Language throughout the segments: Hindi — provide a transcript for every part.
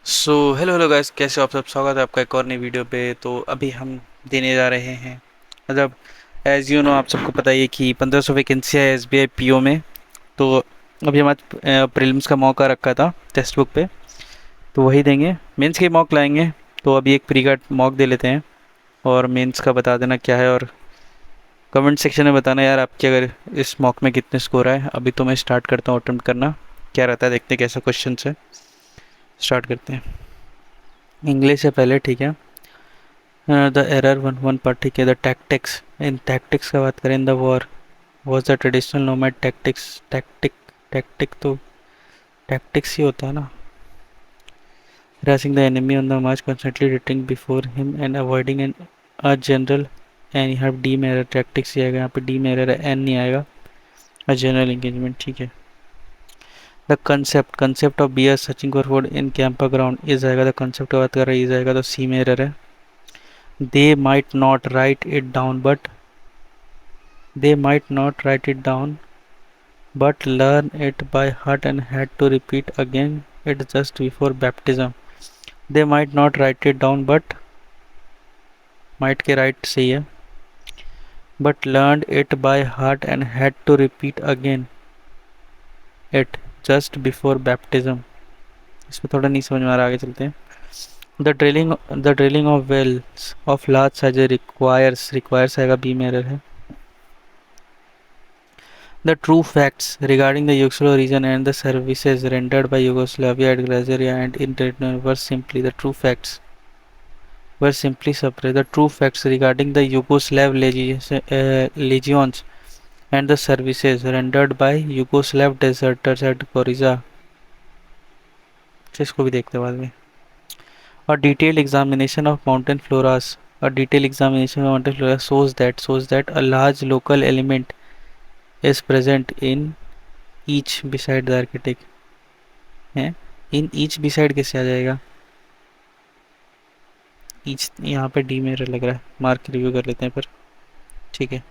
सो हेलो हेलो गाइस, कैसे हो आप सब। स्वागत है आपका एक और नई वीडियो पे। तो अभी हम देने जा रहे हैं, मतलब एज यू नो, आप सबको पता ही है कि 1500 वैकेंसी है एसबीआई पीओ में। तो अभी हमारे प्रीलिम्स का मौका रखा था टेक्स्ट बुक पे, तो वही देंगे। मेंस के मॉक लाएंगे, तो अभी एक प्री का मॉक दे लेते हैं और मेंस का बता देना क्या है। और कमेंट सेक्शन में बताना यार आपके, अगर इस मॉक में कितने स्कोर आए। अभी तो मैं स्टार्ट करता हूँ अटेम्प्ट करना, क्या रहता है देखते हैं कैसा क्वेश्चन है। स्टार्ट करते हैं। इंग्लिश है पहले, ठीक है। The error one one part, ठीक है। द टैक्टिक्स, इन टैक्टिक्स का बात करें, the war was the traditional nomad tactics. Tactic tactic तो टैक्टिक्स ही होता है ना। harassing the enemy on the march, constantly retreating before him and avoiding an a general, and यहाँ डी में एरर, टैक्टिक्स ही आएगा, यहाँ पे डी में एरर है, एन नहीं आएगा। अ जनरल इंगेजमेंट, ठीक है। The concept concept of bee are searching for food in camp ground, is आएगा। द कंसेप्ट की बात कर रहा है, इज आएगा, तो सी में एरर है। They might not right it down but, they might not write it down but learn it by heart and had to repeat again it just before baptism. They might not write it down but, might के right सही है, but learned it by heart and had to repeat again it just before baptism. इसमें थोड़ा नहीं समझ में आ रहा, आगे चलते हैं। The drilling of wells of large size requires आएगा, बी में एरर है। The true facts regarding the Yugoslav region and the services rendered by Yugoslavia at Glazeria and in Dayton were simply separate. The true facts regarding the Yugoslav legions and the services rendered by Yugoslav deserters at Goriza. इसको भी देखते हैं बाद में। A detailed examination of mountain floras. A detailed examination of mountain flora shows that a large local element is present in each beside the architect. है, इन ईच बी साइड कैसे आ जाएगा। ईच यहाँ पे डी में लग रहा है, मार्क रिव्यू कर लेते हैं पर, ठीक है।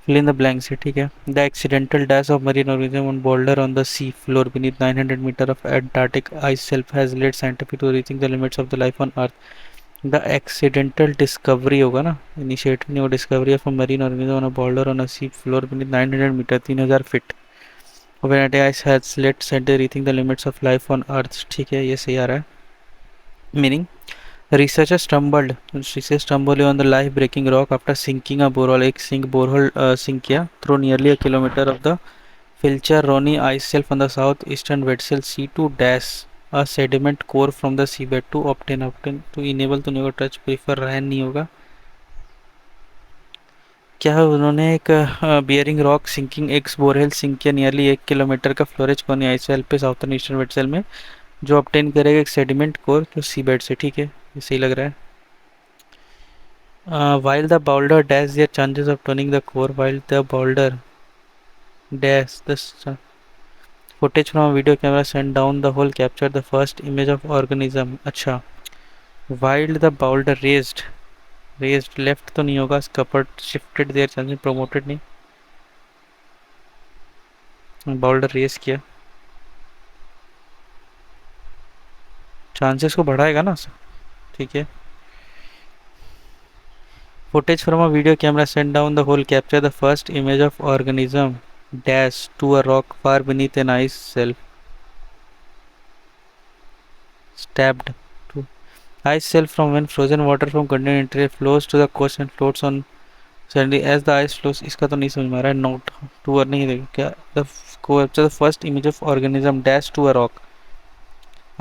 फिल इन द ब्लैंक से, ठीक है। The accidental dash of marine organism on boulder on the sea floor beneath 900 metre of Antarctic ice shelf has led scientific to reaching the limits of the life on earth. The accidental discovery होगा ना, इनिशिएटिव नहीं, वो discovery of marine organism on a boulder on a sea floor beneath 900 metre 3000 feet of Antarctic ice has led scientific reaching the limits of life on अर्थ, ठीक है, ये सही आ रहा है। Meaning, researchers stumbled on the life-breaking rock after sinking a borehole. एक सिंक बोरहोल सिंक किया through nearly a kilometer of the Filcher-Ronny ice shelf on the southeastern Weddell Sea to dash a sediment core from the seabed to obtain to enable to never touch prefer रहन नहीं होगा। क्या उन्होंने एक bearing rock sinking x borehole sink किया नियरली 1 किलोमीटर का फ्लोरेज कोनी आइस शेल्फ पे साउथर्न ईस्टर्न वेडसेल में, जो ऑब्टेन करेगा एक सेडिमेंट कोर जो सीबेड से, ठीक है, ये सही लग रहा है। While the boulder dash their chances of turning the core, while the boulder dash the footage from a video camera sent down the hole captured the first image of organism. अच्छा, while the boulder raised left तो नहीं होगा, scuppered shifted their chances promoted नहीं, boulder raise किया, चांसेस को बढ़ाएगा ना, ठीक है। Footage from a video camera sent down the hole captured the first image of organism dash to a rock far beneath an ice shelf. Stabbed to ice shelf from when frozen water from continent interior flows to the coast and floats on suddenly as the ice flows. इसका तो नहीं समझ में आ रहा है, नोट टू नहीं देगा क्या। The capture the first image of organism dash to a rock,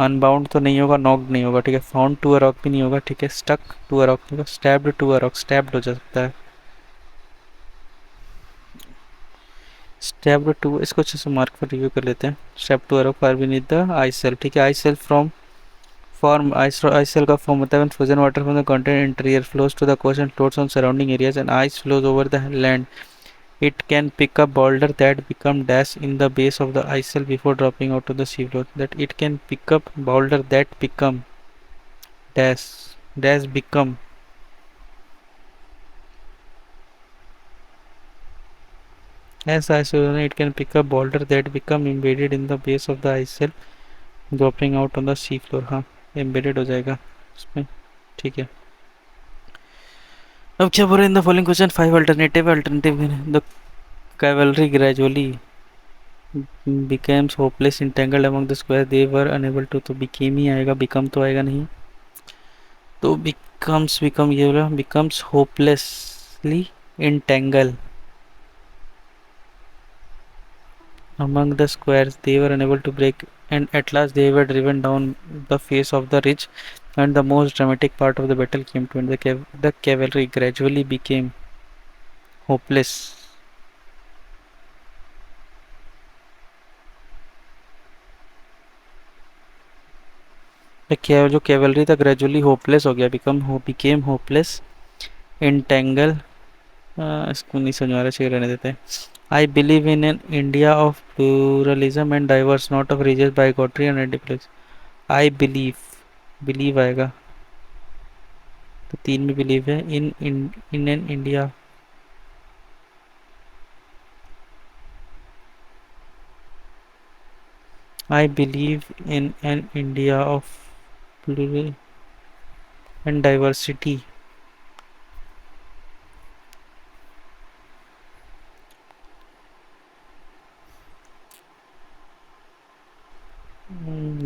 unbound तो नहीं होगा, नॉक्ड नहीं होगा, ठीक है। फाउंड टू अ रॉक भी नहीं होगा, ठीक है। स्टक टू अ रॉक नहीं होगा, stabbed to a rock, stabbed हो जा सकता है। स्टैब्ड टू, इसको अच्छे से मार्क पर रिव्यू कर लेते हैं। Step to a rock far beneath the ice cell, ठीक है। Ice cell from form ice cell का form होता है when frozen water from the continent interior flows to the coast and floats on surrounding areas and ice flows over the land. It can pick up boulder that become dash in the base of the ice cell before dropping out to the seafloor. That it can pick up boulder that become dash become, as ice flows, it can pick up boulder that become embedded in the base of the ice cell dropping out on the sea floor, हाँ एम्बेडेड हो जाएगा इसमें, ठीक है। अब क्या बोल रहे हैं इन the following question, five alternative alternative the cavalry gradually becomes hopeless entangled among the square they were unable to, तो became ही आएगा, become तो आएगा नहीं, तो becomes become ये बोला becomes hopelessly entangled among the squares they were unable to break, and at last they were driven down the face of the ridge, and the most dramatic part of the battle came to end. The cavalry gradually became hopeless. जो कैवलरी था ग्रेजुअली होपलेस हो गया, बिकेम होपलेस इंटेंगल, इसको नहीं समझ आ रहा, चाहिए रहने देते हैं। I believe in an India of pluralism and diverse not of religious bigotry and antiplex. I believe, believe आएगा, तो तीन में बिलीव है। In in in an India, I believe in an India of plural and diversity.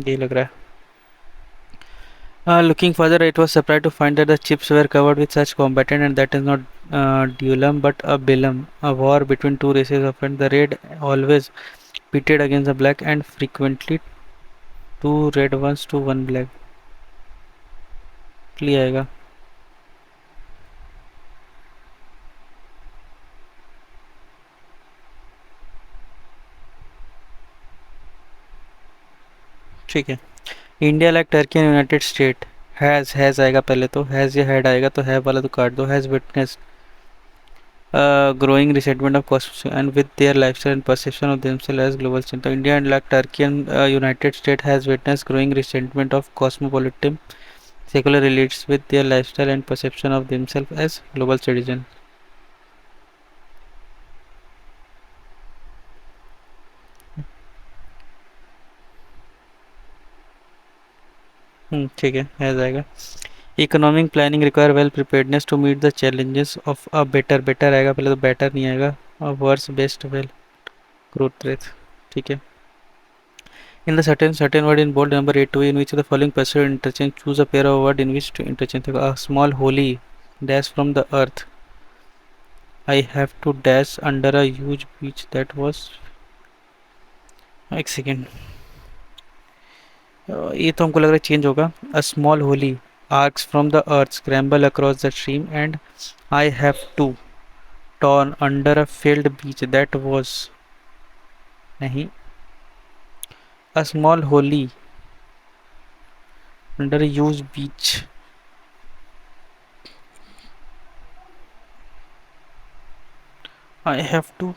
ये लग रहा है। Looking further, it was surprised to find that the chips were covered with such combatant, and that is not duelum but a bellum, a war between two races of friends. The red always pitted against the black, and frequently two red ones to one black. Clear आएगा, ठीक है। India like Turkey and United state has आएगा पहले, तो हैज़ या हैड आएगा, तो हैव वाला तो काट दो। Has witness growing resentment of cosmos and with their lifestyle and perception of themselves as global center. India and like Turkey and United States has witnessed growing resentment of cosmopolitan secular elites with their lifestyle and perception of themselves as global citizen. ठीक है, है जाएगा। Economic planning require well preparedness to meet the challenges of a better, better आएगा पहले, तो बेटर नहीं आएगा। Worse best well growth rate, ठीक है। In the certain word in bold number 8 to in which of the following passive interchange, choose a pair of word in which to interchange. A small holy dash from the earth. I have to dash under a huge beach that was, एक सेकेंड, ये तो हमको लग रहा है चेंज होगा। A small holy arcs from the earth scramble across the stream and I have to turn under a field beach that was, नहीं, a small holy under a huge beach, I have to,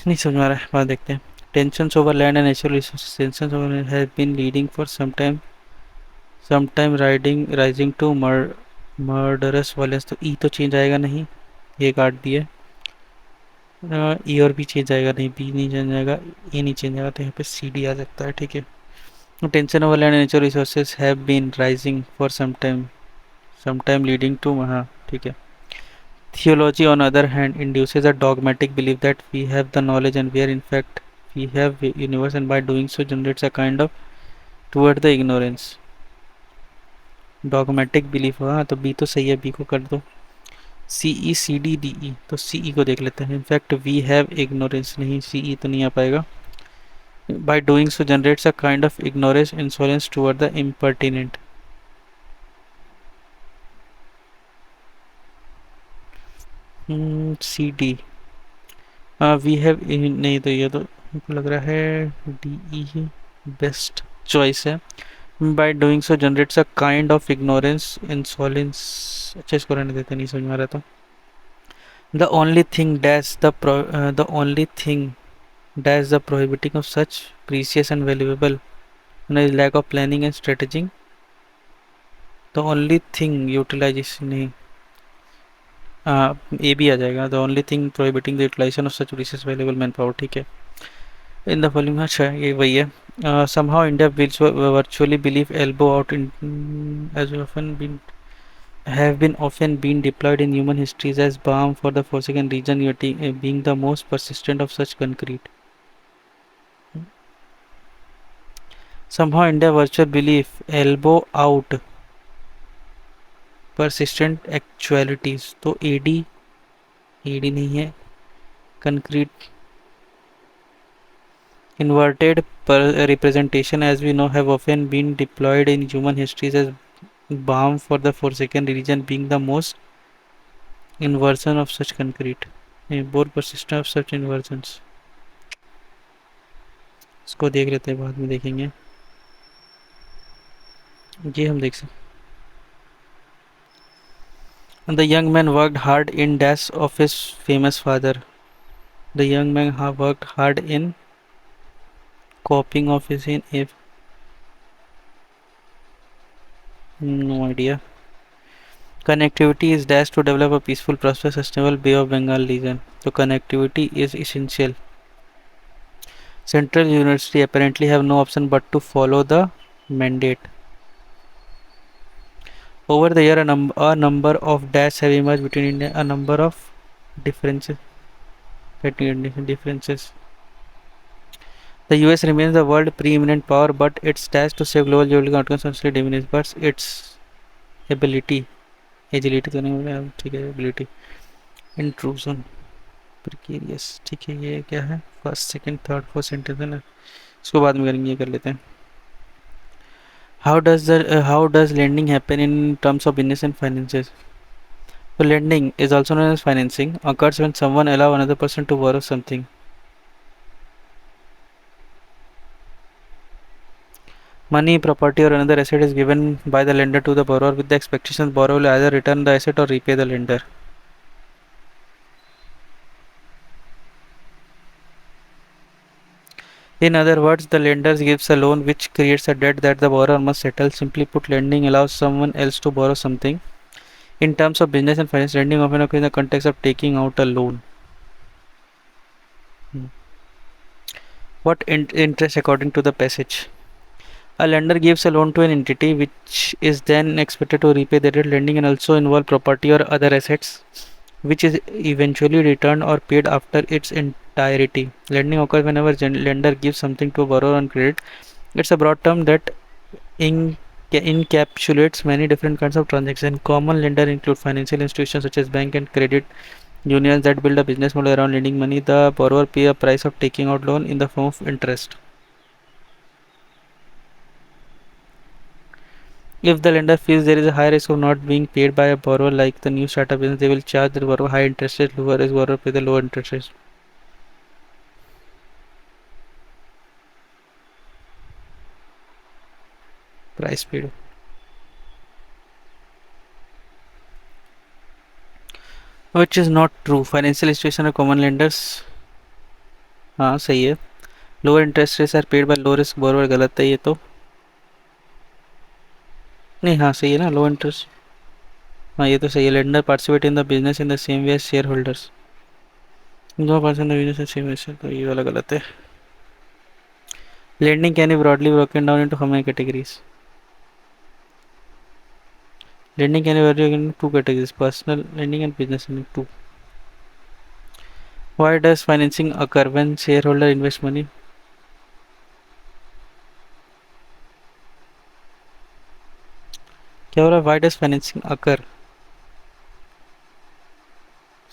नहीं समझ में आ रहा है, बात देखते हैं। Tensions over land and natural resources. Tensions over land have been leading for some time rising to murderous violence. तो ई तो चेंज आएगा नहीं, ये काट दिए। ई और बी चेंज आएगा नहीं, बी नहीं चेंज आएगा, ए नहीं चेंज आएगा, तो यहाँ पे सी डी आ सकता है, ठीक है। Tension over land and natural resources have been rising for some time leading to, हाँ ठीक है। Theology, on the other hand, induces a dogmatic belief that we have the knowledge and we are in fact we have universe, and by doing so generates a kind of toward the ignorance. Dogmatic belief, हाँ तो बी तो सही है, बी को कर दो। सी ई सी डी डी ई, तो सी ई को देख लेते हैं। इनफैक्ट वी हैव इग्नोरेंस, नहीं सी ई तो नहीं आ पाएगा। By doing so generates a kind of ignorance insolence toward the impertinent. C D, we have नहीं, तो ये तो हमको लग रहा है डी ई बेस्ट चॉइस है। By doing so generates a kind of ignorance insolence, अच्छा इसको रहने देते, नहीं समझ में आ रहा था। The only thing dash the only thing dash the prohibiting of such precious and valuable is lack of planning and strategizing. The only thing utilization नहीं, ए भी आ जाएगा। The only thing prohibiting the utilization of such precious valuable man power, ठीक है। इन द फॉलोइंग, अच्छा ये वही है। Somehow India virtually believe elbow out in as often been have been often been deployed in human histories as balm for the Forsaken region, being the most persistent of such concrete. Somehow India virtual belief elbow out persistent actualities, तो एडी नहीं है, concrete inverted representation as we know have often been deployed in human histories as balm for the Forsaken region, being the most inversion of such concrete, more persistent of such inversions. इसको देख लेते हैं, बाद में देखेंगे। ये हम देख सकते। The young man worked hard in dash of his famous father. The young man worked hard in copying of his in if no idea. Connectivity is dash to develop a peaceful, prosperous, sustainable Bay of Bengal region. So connectivity is essential. Central University apparently have no option but to follow the mandate. Over the year, a number of dash have emerged between India. A number of differences. Differences. The US remains the world preeminent power, but its task to save global geopolitical outcomes constantly diminishes. But its ability, agility तो नहीं बोला, ठीक है, ability, intrusion, precarious, ठीक है, ये क्या है, first second third fourth sentence है ना, इसको बाद में करेंगे, ये कर लेते हैं। How does lending happen in terms of business and finances? So lending is also known as financing, occurs when someone allow another person to borrow something. Money, property, or another asset is given by the lender to the borrower with the expectation the borrower will either return the asset or repay the lender. In other words, the lender gives a loan which creates a debt that the borrower must settle. Simply put, lending allows someone else to borrow something. In terms of business and finance, lending often occurs in the context of taking out a loan. What interest according to the passage? A lender gives a loan to an entity which is then expected to repay the debt. Lending can also involve property or other assets which is eventually returned or paid after its entirety. Lending occurs whenever lender gives something to a borrower on credit. It's a broad term that encapsulates many different kinds of transactions. Common lender include financial institutions such as bank and credit unions that build a business model around lending money. The borrower pay a price of taking out loan in the form of interest. If the lender feels there is a high risk of not being paid by a borrower, like the new startup business, they will charge the borrower high interest rate. Lower risk borrower pay the low interest rate. Price paid. Which is not true. Financial institutions are common lenders. हाँ सही है. Lower interest rates are paid by low risk borrower. गलत है ये तो. नहीं, हाँ सही है ना, लो इंटरेस्ट. हाँ ये तो सही है. Lender participate in the business in the same way as shareholders. दो परसेंट बिजनेस सेम वे, तो ये वाला गलत है. Lending can be broadly broken down into how many categories? Lending can be broken into two categories: personal lending and business lending. Two. Why does financing occur when shareholder invest money? क्या हो रहा है? Why does financing occur?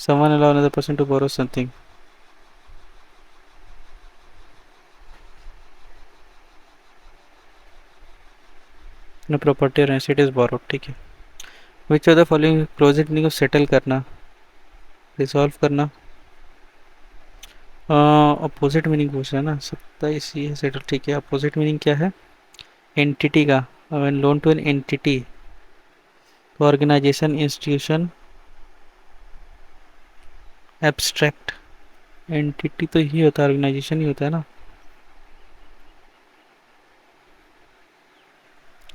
Someone allow another person to borrow something. No property or asset is borrowed. ठीक है. Which of the following project को सेटल करना, रिजॉल्व करना? अपोजिट मीनिंग पूछ रहा है ना, 27 है सेटल. ठीक है. अपोजिट मीनिंग क्या है? एंटिटी का. When loan to an entity, organisation, institution, abstract. Entity तो ही होता है, ऑर्गेनाइजेशन ही होता है ना.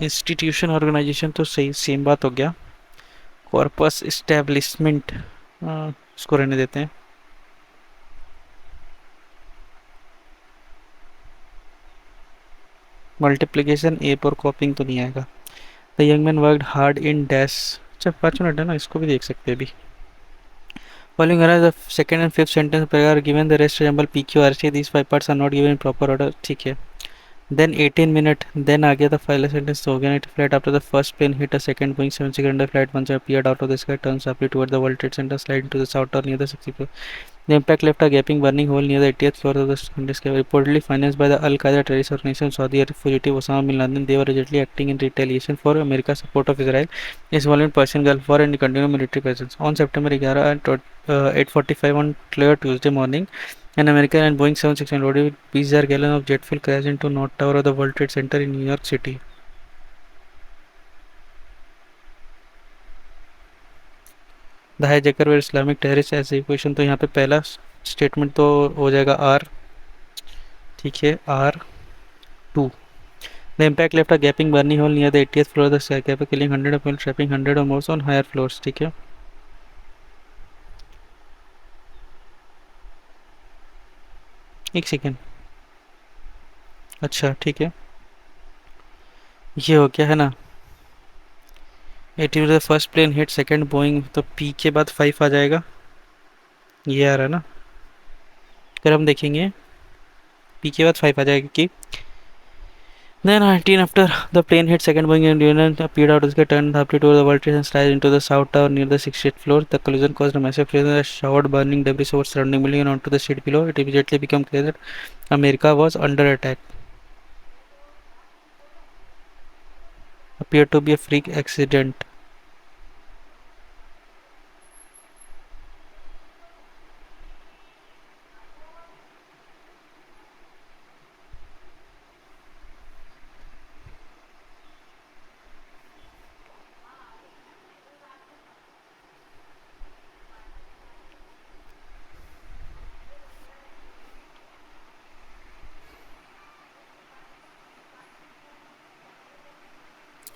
इंस्टीट्यूशन ऑर्गेनाइजेशन तो सही, सेम बात हो गया. कॉर्पस इस्टेब्लिशमेंट, इसको रहने देते हैं. मल्टीप्लिकेशन ए पर कॉपिंग तो नहीं आएगा। The young man worked hard in dash. अच्छा 5 मिनट है ना, इसको भी देख सकते हैं अभी। Following are the second and fifth sentence are given, the rest resemble PQRC. These five parts are not given in proper order. ठीक है। Then 18 minute, then आ गया था final sentence तो हो गया। It flight after the first plane hit a second Boeing 767 under flight once appeared out of the sky, turned sharply toward the World Trade Center, sliding to the south or near the 60th floor. The impact left a gaping burning hole near the 80th floor of the second sky. Reportedly financed by the Al Qaeda terrorist organization Saudi fugitive Osama bin Laden, they were allegedly acting in retaliation for America's support of Israel, its involvement in Persian Gulf War and continued military presence. On September 11 at 8:45 on clear Tuesday morning, an American and Boeing 767 loaded with 20,000 gallons of jet fuel crashed into North Tower of the World Trade Center in New York City. The hijacker were Islamic terrorist as equation, तो यहाँ पे पहला स्टेटमेंट तो हो जाएगा आर। ठीक है, R2। The impact left a gaping burning hole near the 80th floor of the skyscraper, killing 100 people, trapping 100 or more on higher floors. ठीक है, एक सेकेंड। अच्छा ठीक है, ये हो गया है ना। 80 the first plane hit second Boeing, तो पी के बाद 5 आ जाएगा, ये आ रहा है ना। अगर हम देखेंगे पी के बाद 5 आ जाएगा कि then 19 after the plane hit second Boeing and Union appeared out of the sky, turned abruptly toward the World Trade and slashed into the south tower near the 60th floor. The collision caused a massive explosion that showered burning debris over surrounding building and onto the street below. It immediately became clear that America was under attack. Appeared to be a freak accident.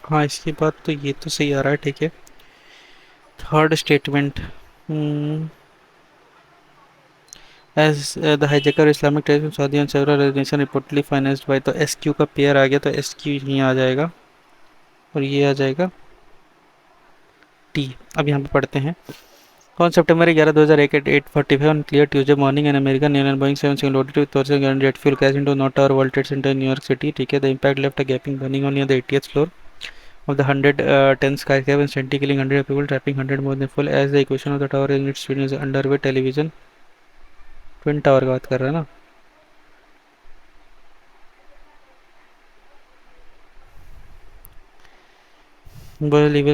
हाँ इसके बाद तो ये तो सही आ रहा है। ठीक है, third statement. As the hijacker Islamic terrorism Saudi and several other nations reportedly financed by, तो SQ का पेयर आ गया, तो SQ यहीं आ जाएगा और ये आ जाएगा T। अब यहाँ पे पढ़ते हैं। On September 11, 2001 at 8:45 on clear Tuesday morning, an American airline Boeing 767 loaded with Torsion gun jet fuel crashed into North Tower World Trade Center in New York City. ठीक है, the impact left a gaping burning hole near the 80th floor of the 110 skyscraper, instantly killing 100 people, trapping 100 more than full. As the equation of the tower in its spin is underway, television twin tower की बात कर रहा है ना।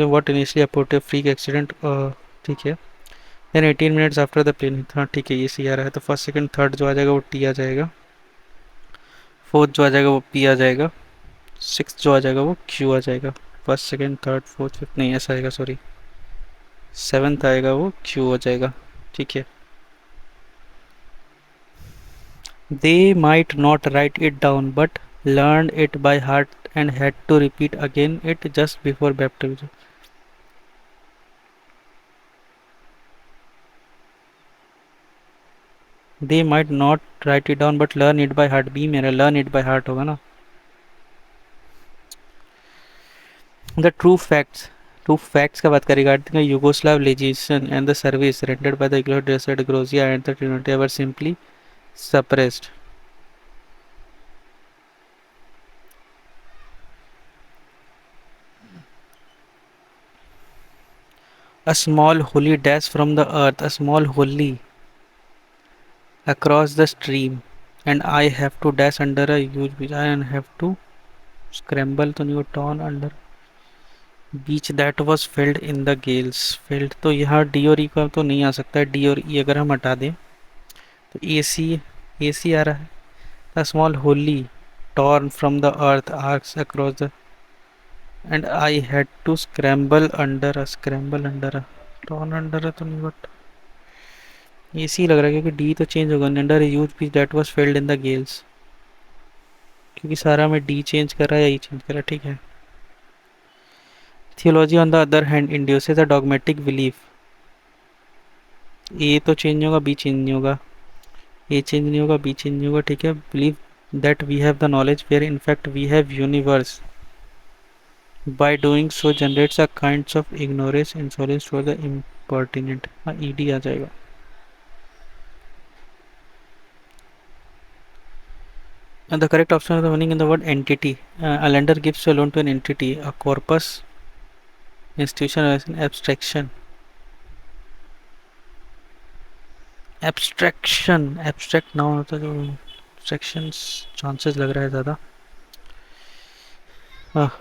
what initially reported a freak accident, ठीक है। then 18 minutes after the plane, हाँ ठीक है, ये सी आ रहा है। तो फर्स्ट सेकंड थर्ड जो आ जाएगा वो टी आ जाएगा, फोर्थ जो आ जाएगा वो पी आ जाएगा, सिक्स जो आ जाएगा वो क्यू आ जाएगा। First second third fourth fifth नहीं ऐसा आएगा, सॉरी सेवन्थ आएगा वो क्यू हो जाएगा। ठीक है, they might not write it down but learned it by heart and had to repeat again it just before baptism. They might not write it down but learn it by heart, भी मेरा learn it by heart होगा ना। The true facts का बात करें regarding the Yugoslav legislation and the service rendered by the Igor Grozia and the Trinity were simply suppressed. A small holy dash from the earth, a small holy across the stream, and I have to dash under a huge beach. I have to scramble to new town under beach that was filled in the Gales. Field तो यहाँ डी और ई का तो नहीं आ सकता है, डी और ई अगर हम हटा दें तो ए सी आ रहा है। The small holy torn from the earth arcs across the end I had to scramble under torn under तो नहीं, बट ए सी लग रहा है क्योंकि डी तो चेंज होगा। Under huge beach that was filled in the Gales, क्योंकि सारा में डी चेंज कर रहा है या ई चेंज कर रहा है। ठीक है, theology on the other hand induces a dogmatic belief. A तो चेंज नहीं होगा, बी चेंज नहीं होगा, ए चेंज नहीं होगा, बी चेंज नहीं होगा। ठीक है, believe that we have the knowledge where in fact we have universe. By doing so generates a kinds of ignorance insolence for the impertinent. हाँ ed आ जाएगा. And the correct option is the meaning in the word entity. A lender gives a loan to an entity, a corpus, institution as an abstraction. Abstraction, abstract noun होता है जो abstractions chances लग रहा है ज़्यादा.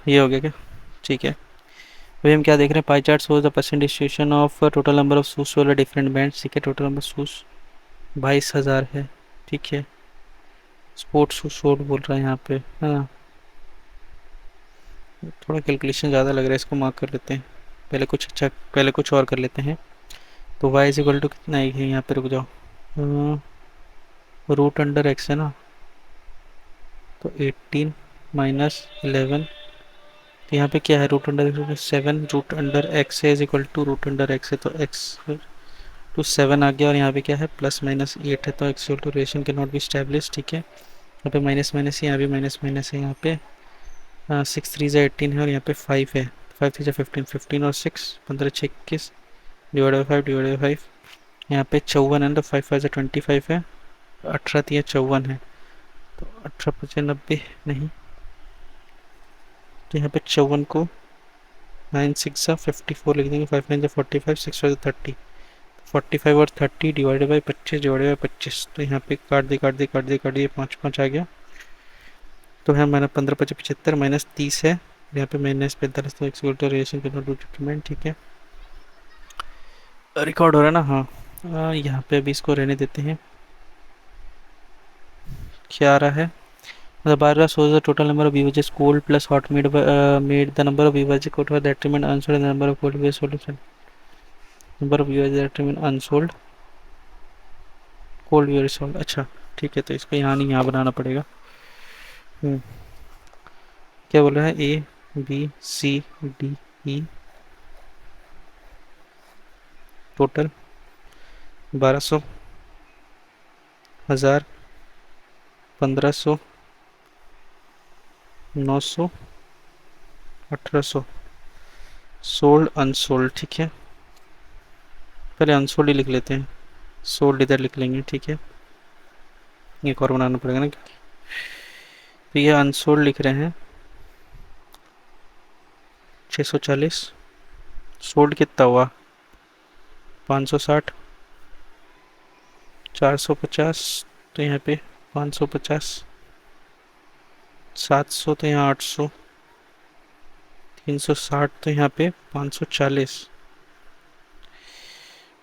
ये हो गया क्या? ठीक है. अभी हम क्या देख रहे हैं? Pie chart shows the percent distribution of total number of shoes वाले डिफरेंट बैंड्स. ठीक है, टोटल नंबर शूज 22,000 है. ठीक है, स्पोर्ट्स शूज शोट बोल रहा है यहाँ पे. हाँ, थोड़ा कैलकुलेशन ज़्यादा लग रहा है, इसको मार्क कर लेते हैं. पहले कुछ अच्छा, पहले कुछ और कर लेते हैं. तो y इज इक्वल टू कितना है यहाँ पे? रुक जाओ, रूट अंडर एक्स है ना, तो 18 माइनस 11. तो यहाँ पे क्या है? Root under 7 root under x है is equal to root under x है, तो एक्स टू 7 आ गया. और यहाँ पे क्या है? प्लस माइनस 8 है, तो एक्स टू रिलेशन के नॉट बी स्टैब्लिश. ठीक है, यहाँ पे माइनस माइनस है, यहाँ भी माइनस माइनस है. यहाँ पे 6 3 ज़ा 18 है और यहाँ पे 5 है. 5 3 ज़ा 15, 15 और 6 15 6 21 डिवाइड बाई 5 डिवाइड बाई 5. यहाँ पे 54 है, तो 5 5 ज़ा 25 है. 18 3 54 है, तो 18 95 नहीं, तो यहाँ पे 54 को 9 6 ज़ा 54 लिख देंगे. 5 9 ज़ा 45 6 5 ज़ा 30. 45 और 30 डिवाइडेड बाई 25 डिवाइडेड बाई 25. तो यहाँ पे काट दे काट दे काट दे काट दिए, 5 5 आ गया. तो है माइनस 15 25 75 माइनस 30 है. यहाँ पे माइनस 45, तो एक्स रिलेशन के नॉट डिटरमाइंड. ठीक है, रिकॉर्ड हो रहा है ना? हाँ, यहाँ पे अभी इसको रहने देते हैं. क्या आ रहा है? The bar shows the total number of beverages cold plus hot made the number of beverages cold that remain unsold and the number of cold beverages sold. Number of beverages that remain unsold, cold beverages sold. अच्छा ठीक है, तो इसको यहाँ नहीं यहाँ बनाना पड़ेगा. क्या बोल रहा है? A B C D E total 1200, 1000, 1500, 900, 1800. Sold unsold. ठीक है, पहले अनसोल्ड ही लिख लेते हैं, सोल्ड इधर लिख लेंगे. ठीक है, एक और बनाना पड़ेगा ना, तो ये अनसोल्ड लिख रहे हैं 640. सोल्ड कितना हुआ? 560, 450, तो यहाँ पे 550, 700, तो यहाँ 800, 360, तो यहाँ पे 540,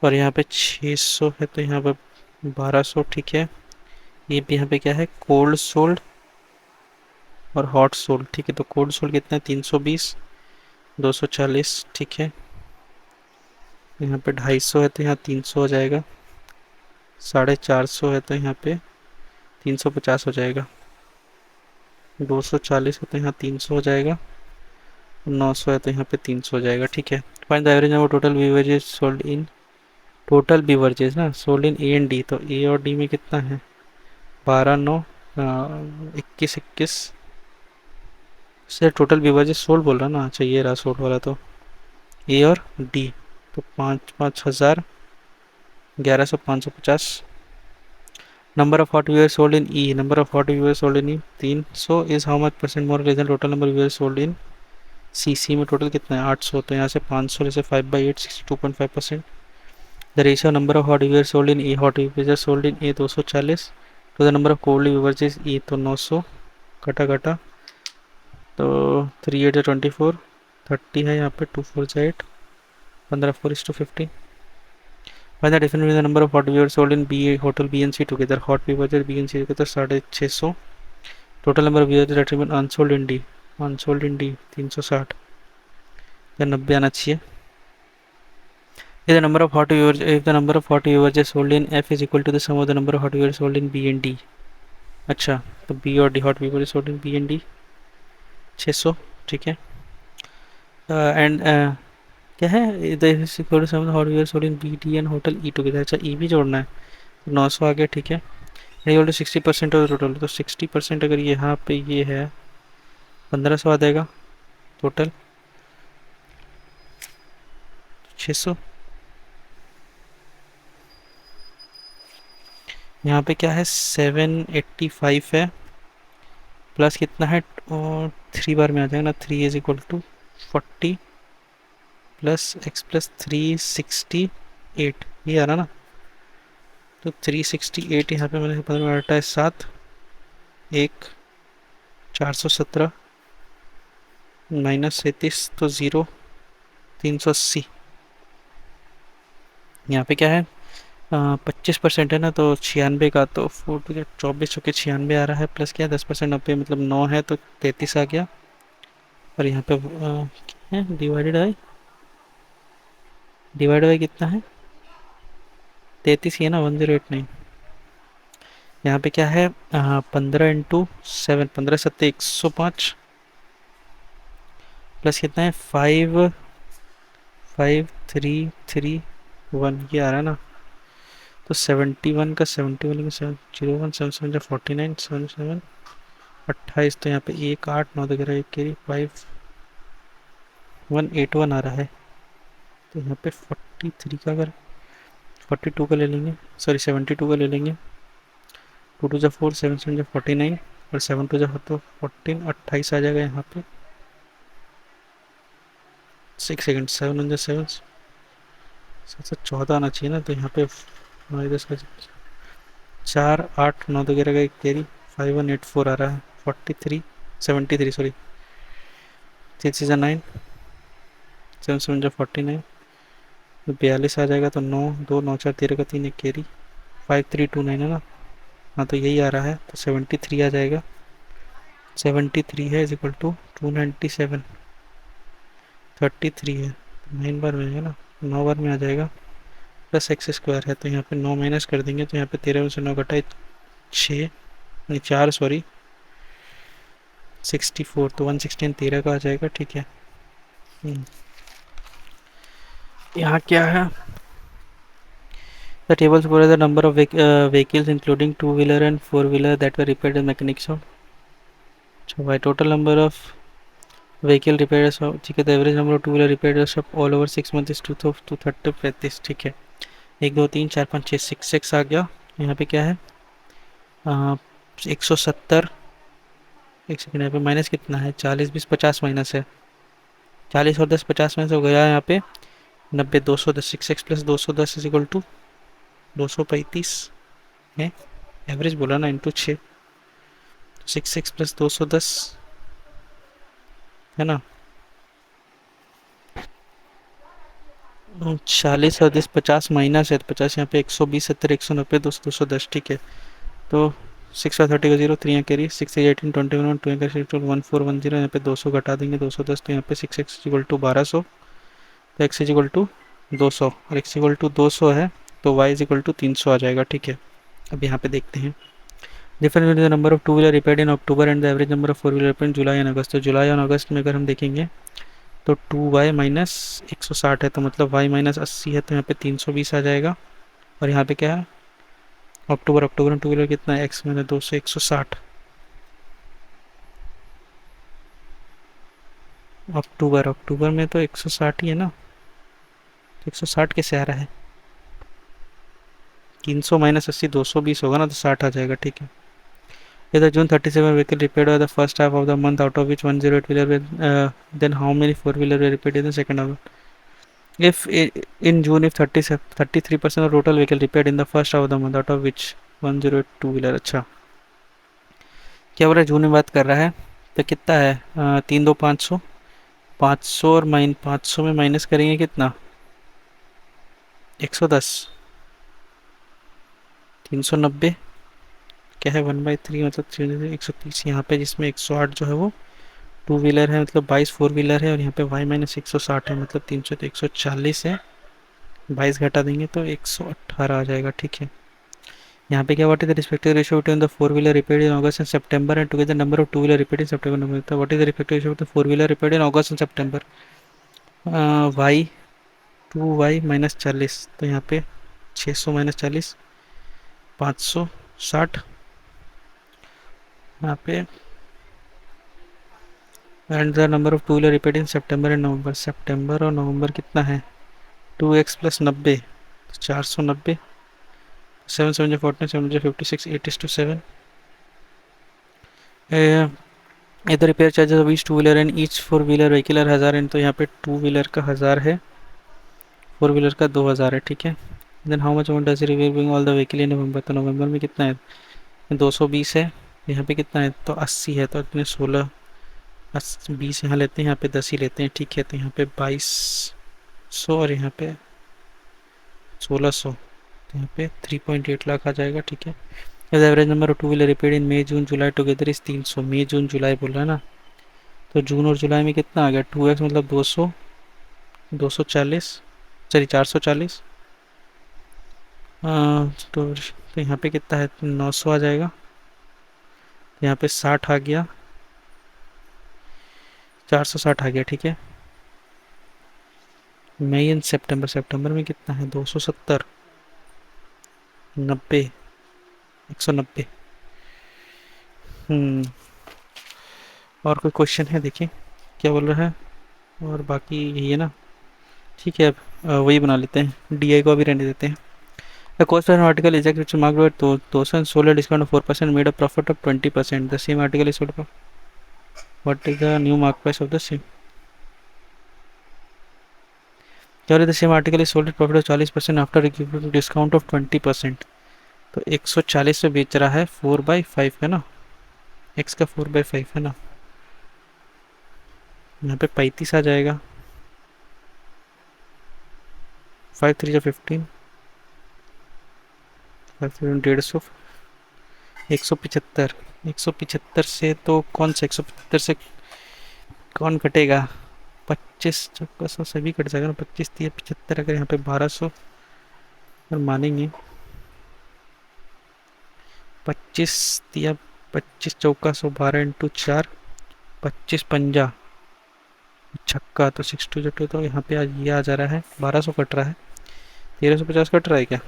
और यहाँ पे 600 है, तो यहाँ पे 1200. ठीक है, ये भी यहाँ पे क्या है? कोल्ड सोल्ड और हॉट सोल्ड. ठीक है, तो कोल्ड सोल्ड कितना है? 320, 240. ठीक है, यहाँ पे 250 है, तो यहाँ 300 हो जाएगा. 450 है, तो यहाँ पे 350 हो जाएगा. 240 है, तो यहाँ 300 हो जाएगा. 900 है, तो यहाँ पे 300 हो जाएगा. ठीक है, find the average number total beverages sold in, total beverages ना sold in A and D. तो ए और डी में कितना है? 12 9 21 21 से टोटल बीवरेजेस सोल्ड बोल रहा ना. अच्छा ये रहा सोल्ड वाला, तो ए और डी, तो 5,000, 1100, 550. Number of hot viewer sold in E, number of hot viewer sold in E 300 is how much percent more less than total number viewer sold in C. C में टोटल कितना है? 800, तो यहाँ से 500 जैसे 5/8 62.5%. The ratio number of hot viewer sold in A, hot viewer sold in A 240 to the number of cold viewers is E, तो 900 कटा कटा, तो 3 8 24, 30 है यहाँ पे, 2 4 8, 15 4:15. Find the difference between the number of hot viewers sold in B hotel B and C together. Hot viewers B and C together 650. Total number of viewers that remain unsold in D. Unsold in D 360. The 90 आना चाहिए. If the number of hot viewers, if the number of hot viewers is sold in F is equal to the sum of the number of hot viewers sold in B and D. अच्छा, तो B और D hot viewers sold in B and D 600. ठीक है. And क्या है? Hot viewer sold in B D and hotel E together. अच्छा ई भी जोड़ना है, 900 आ गया. ठीक है, इक्वल टू 60% ऑफ टोटल, तो 60% अगर यहाँ पे ये है 1500 आ जाएगा टोटल, 600। यहाँ पे क्या है 785 है, प्लस कितना है और 3 बार में आ जाएगा ना, 3 = 40 प्लस एक्स प्लस 368, ये आ रहा ना। तो 368 यहाँ पे मैंने 15 में आटा है 7, एक 417 -37 तो 0, 380। यहाँ पे क्या है 25% है ना, तो 96 का, तो 24 के 96 आ रहा है, प्लस क्या 10% 90 मतलब 9 है, तो 33 आ गया। और यहाँ पे क्या है डिवाइड बाई कितना है 33 ही है ना, 1089। यहाँ पे क्या है 15 × 7, 15 × 7 = 105, प्लस कितना है 55331, ये आ रहा है ना। तो 71 का 01 7 7 49 28, तो यहाँ पे 189 वगैरह एक कैरी 5181 आ रहा है। तो यहाँ पे 43 का, अगर 42 का ले लेंगे, सॉरी 72 का ले लेंगे, 2 × 2 = 4, 7 × 7 = 49 और 7 × 2 = तो 14, 28 आ जाएगा यहाँ पे। 6 सेकेंड, 7 × 7 7 14 आना चाहिए ना, तो यहाँ पे 9 10 का 4 8 9 वगैरह का एक कैरी 5184 आ रहा है। 43 73 सॉरी, 6 × 9 7 7 × 49, तो 42 आ जाएगा, तो 9 2 9 4 13 का 3 एक कैरी 5329 है ना। हाँ तो यही आ रहा है, तो 73 आ जाएगा। 73 है = 297, 33 है, 9 बार में है ना, 9 बार में आ जाएगा, प्लस एक्स स्क्वायर है, तो यहाँ पे 9 माइनस कर देंगे, तो यहाँ पे 13 में से 9 घटाए 6 नहीं 4 सॉरी 64, तो 116 13 का आ जाएगा, ठीक है। यहाँ क्या है the tables for the number of vehicles including two wheeler and four wheeler that were repaired in mechanic shop. So by total number of vehicle repairs, ठीक है, the average number of two wheeler repairs shop all over 6 months is 235, ठीक है। 1 2 3 4 5 6 6 आ गया। यहाँ पे क्या है 170, एक सेकेंड, यहाँ पे माइनस कितना है 40 20 50 माइनस है, 40 और 10 50 माइनस हो गया यहाँ पे 90, 210 6 प्लस 210 = 235 है, एवरेज बोला ना, इंटू 6, 6 प्लस 210 है ना, 40 और 10 50 माइनस है, तो 50 यहाँ पे 120 70 190 200 210, ठीक है। तो 6 30 का 0 3 कैरी 6 18 21 2 का 1410, यहाँ पे 200 घटा देंगे 210, तो यहाँ पे 6x = 1200, तो x = 200 और x = 200 है, तो y = 300 आ जाएगा, ठीक है। अब यहाँ पे देखते हैं difference between the number of two wheeler repaired in October and the average number of four wheeler repaired in July and August. तो जुलाई और अगस्त में अगर हम देखेंगे तो 2y माइनस 160 है, तो मतलब y माइनस 80 है, तो यहाँ पे 320 आ जाएगा। और यहाँ पे क्या है अक्टूबर, अक्टूबर में टू व्हीलर कितना है x मैंने 200 160, अक्टूबर अक्टूबर में तो 160 ही है ना, तो 160 कैसे आ रहा है, 300 माइनस 80 220 होगा ना, तो 60 आ जाएगा, ठीक है। If the June 37 vehicle repaired by the first half of the month, out of which 108 wheeler were, then how many four wheeler were repaired in the second half? If in June, if 33% of total vehicle repaired in the first half of the month, out of which 108 two wheeler, अच्छा क्या बोल रहा है, जून में बात कर रहा है, तो कितना है 3 2 500, 500 और 500 में माइनस करेंगे कितना 110, 390 क्या है 1/3 मतलब 130 यहाँ पे, जिसमें 108 जो है वो टू व्हीलर है, मतलब 22 फोर व्हीलर है, और यहाँ पे y माइनस 160 है, मतलब 300, तो 140 है, 22 घटा देंगे तो 118 आ जाएगा, ठीक है। यहाँ पे क्या what is the respective ratio between the four wheeler repaired in August and September and together number of two wheeler repaired in September number, तो what is the respective ratio of the four wheeler repaired in August and September, y 2y minus 40, तो यहाँ पे 600 माइनस 40 500 60 यहाँ पे। And the number of two wheeler repair in September and November, सितंबर और नवंबर कितना है, 2x प्लस 90, 490, 7 7 14 7 56, 8:7। इधर repair charges of each two wheeler and each four wheeler vehicle are 1000 and, तो यहाँ पे टू व्हीलर का 1000 है, फोर व्हीलर का 2000 है, ठीक है। Then how much amount does repairing all the vehicle in November, तो नवंबर में कितना है, 220 है। यहाँ पे कितना है, तो 80 है, तो अपने 16 20 यहाँ लेते हैं, यहाँ पे 10 ही लेते हैं, ठीक है। तो यहाँ पे 2200 और यहाँ पे 1600, तो यहाँ पे 3.8 लाख आ जाएगा, ठीक है। Average number of two wheeler repair in May June July together is 300, May June July बोल रहा है ना, तो जून और जुलाई में कितना आ गया, 2x मतलब 200, 240, सॉरी 440, तो यहाँ पे कितना है, 900 आ जाएगा, तो यहाँ पे 60 आ गया, 460 आ गया, ठीक है। मई एंड सितंबर, सितंबर में कितना है, 270, 90, 190। और कोई क्वेश्चन है, देखिए क्या बोल रहा है, और बाकी यही है ना, ठीक है। अब वही बना लेते हैं, DI को अभी रहने देते हैं। The cost of an article is which is marked by 2000 sold at discount of 4% made a profit of 20%. The same article is sold for what is the new mark price of the same? क्या the same article is sold at profit of 40% after a discount of 20%. तो 140 पे बेच रहा है, 4/5 है ना, x का 4/5 है ना, यहाँ पे 35 आ जाएगा, 5 3 जा 15, 5 150, 175, 175 से तो कौन सा 175 से कौन कटेगा, 25 चौका 100 सभी कट जाएगा ना, 25 3 75, अगर यहाँ पे 1200 और मानेंगे, 25 3 25 चौका 100, 12 इंटू 4, 25 पंजा छक्का, तो 6 2 तो यहाँ पे आज ये आ जा रहा है, 1200 कट रहा है, 1350 कट रहा है क्या,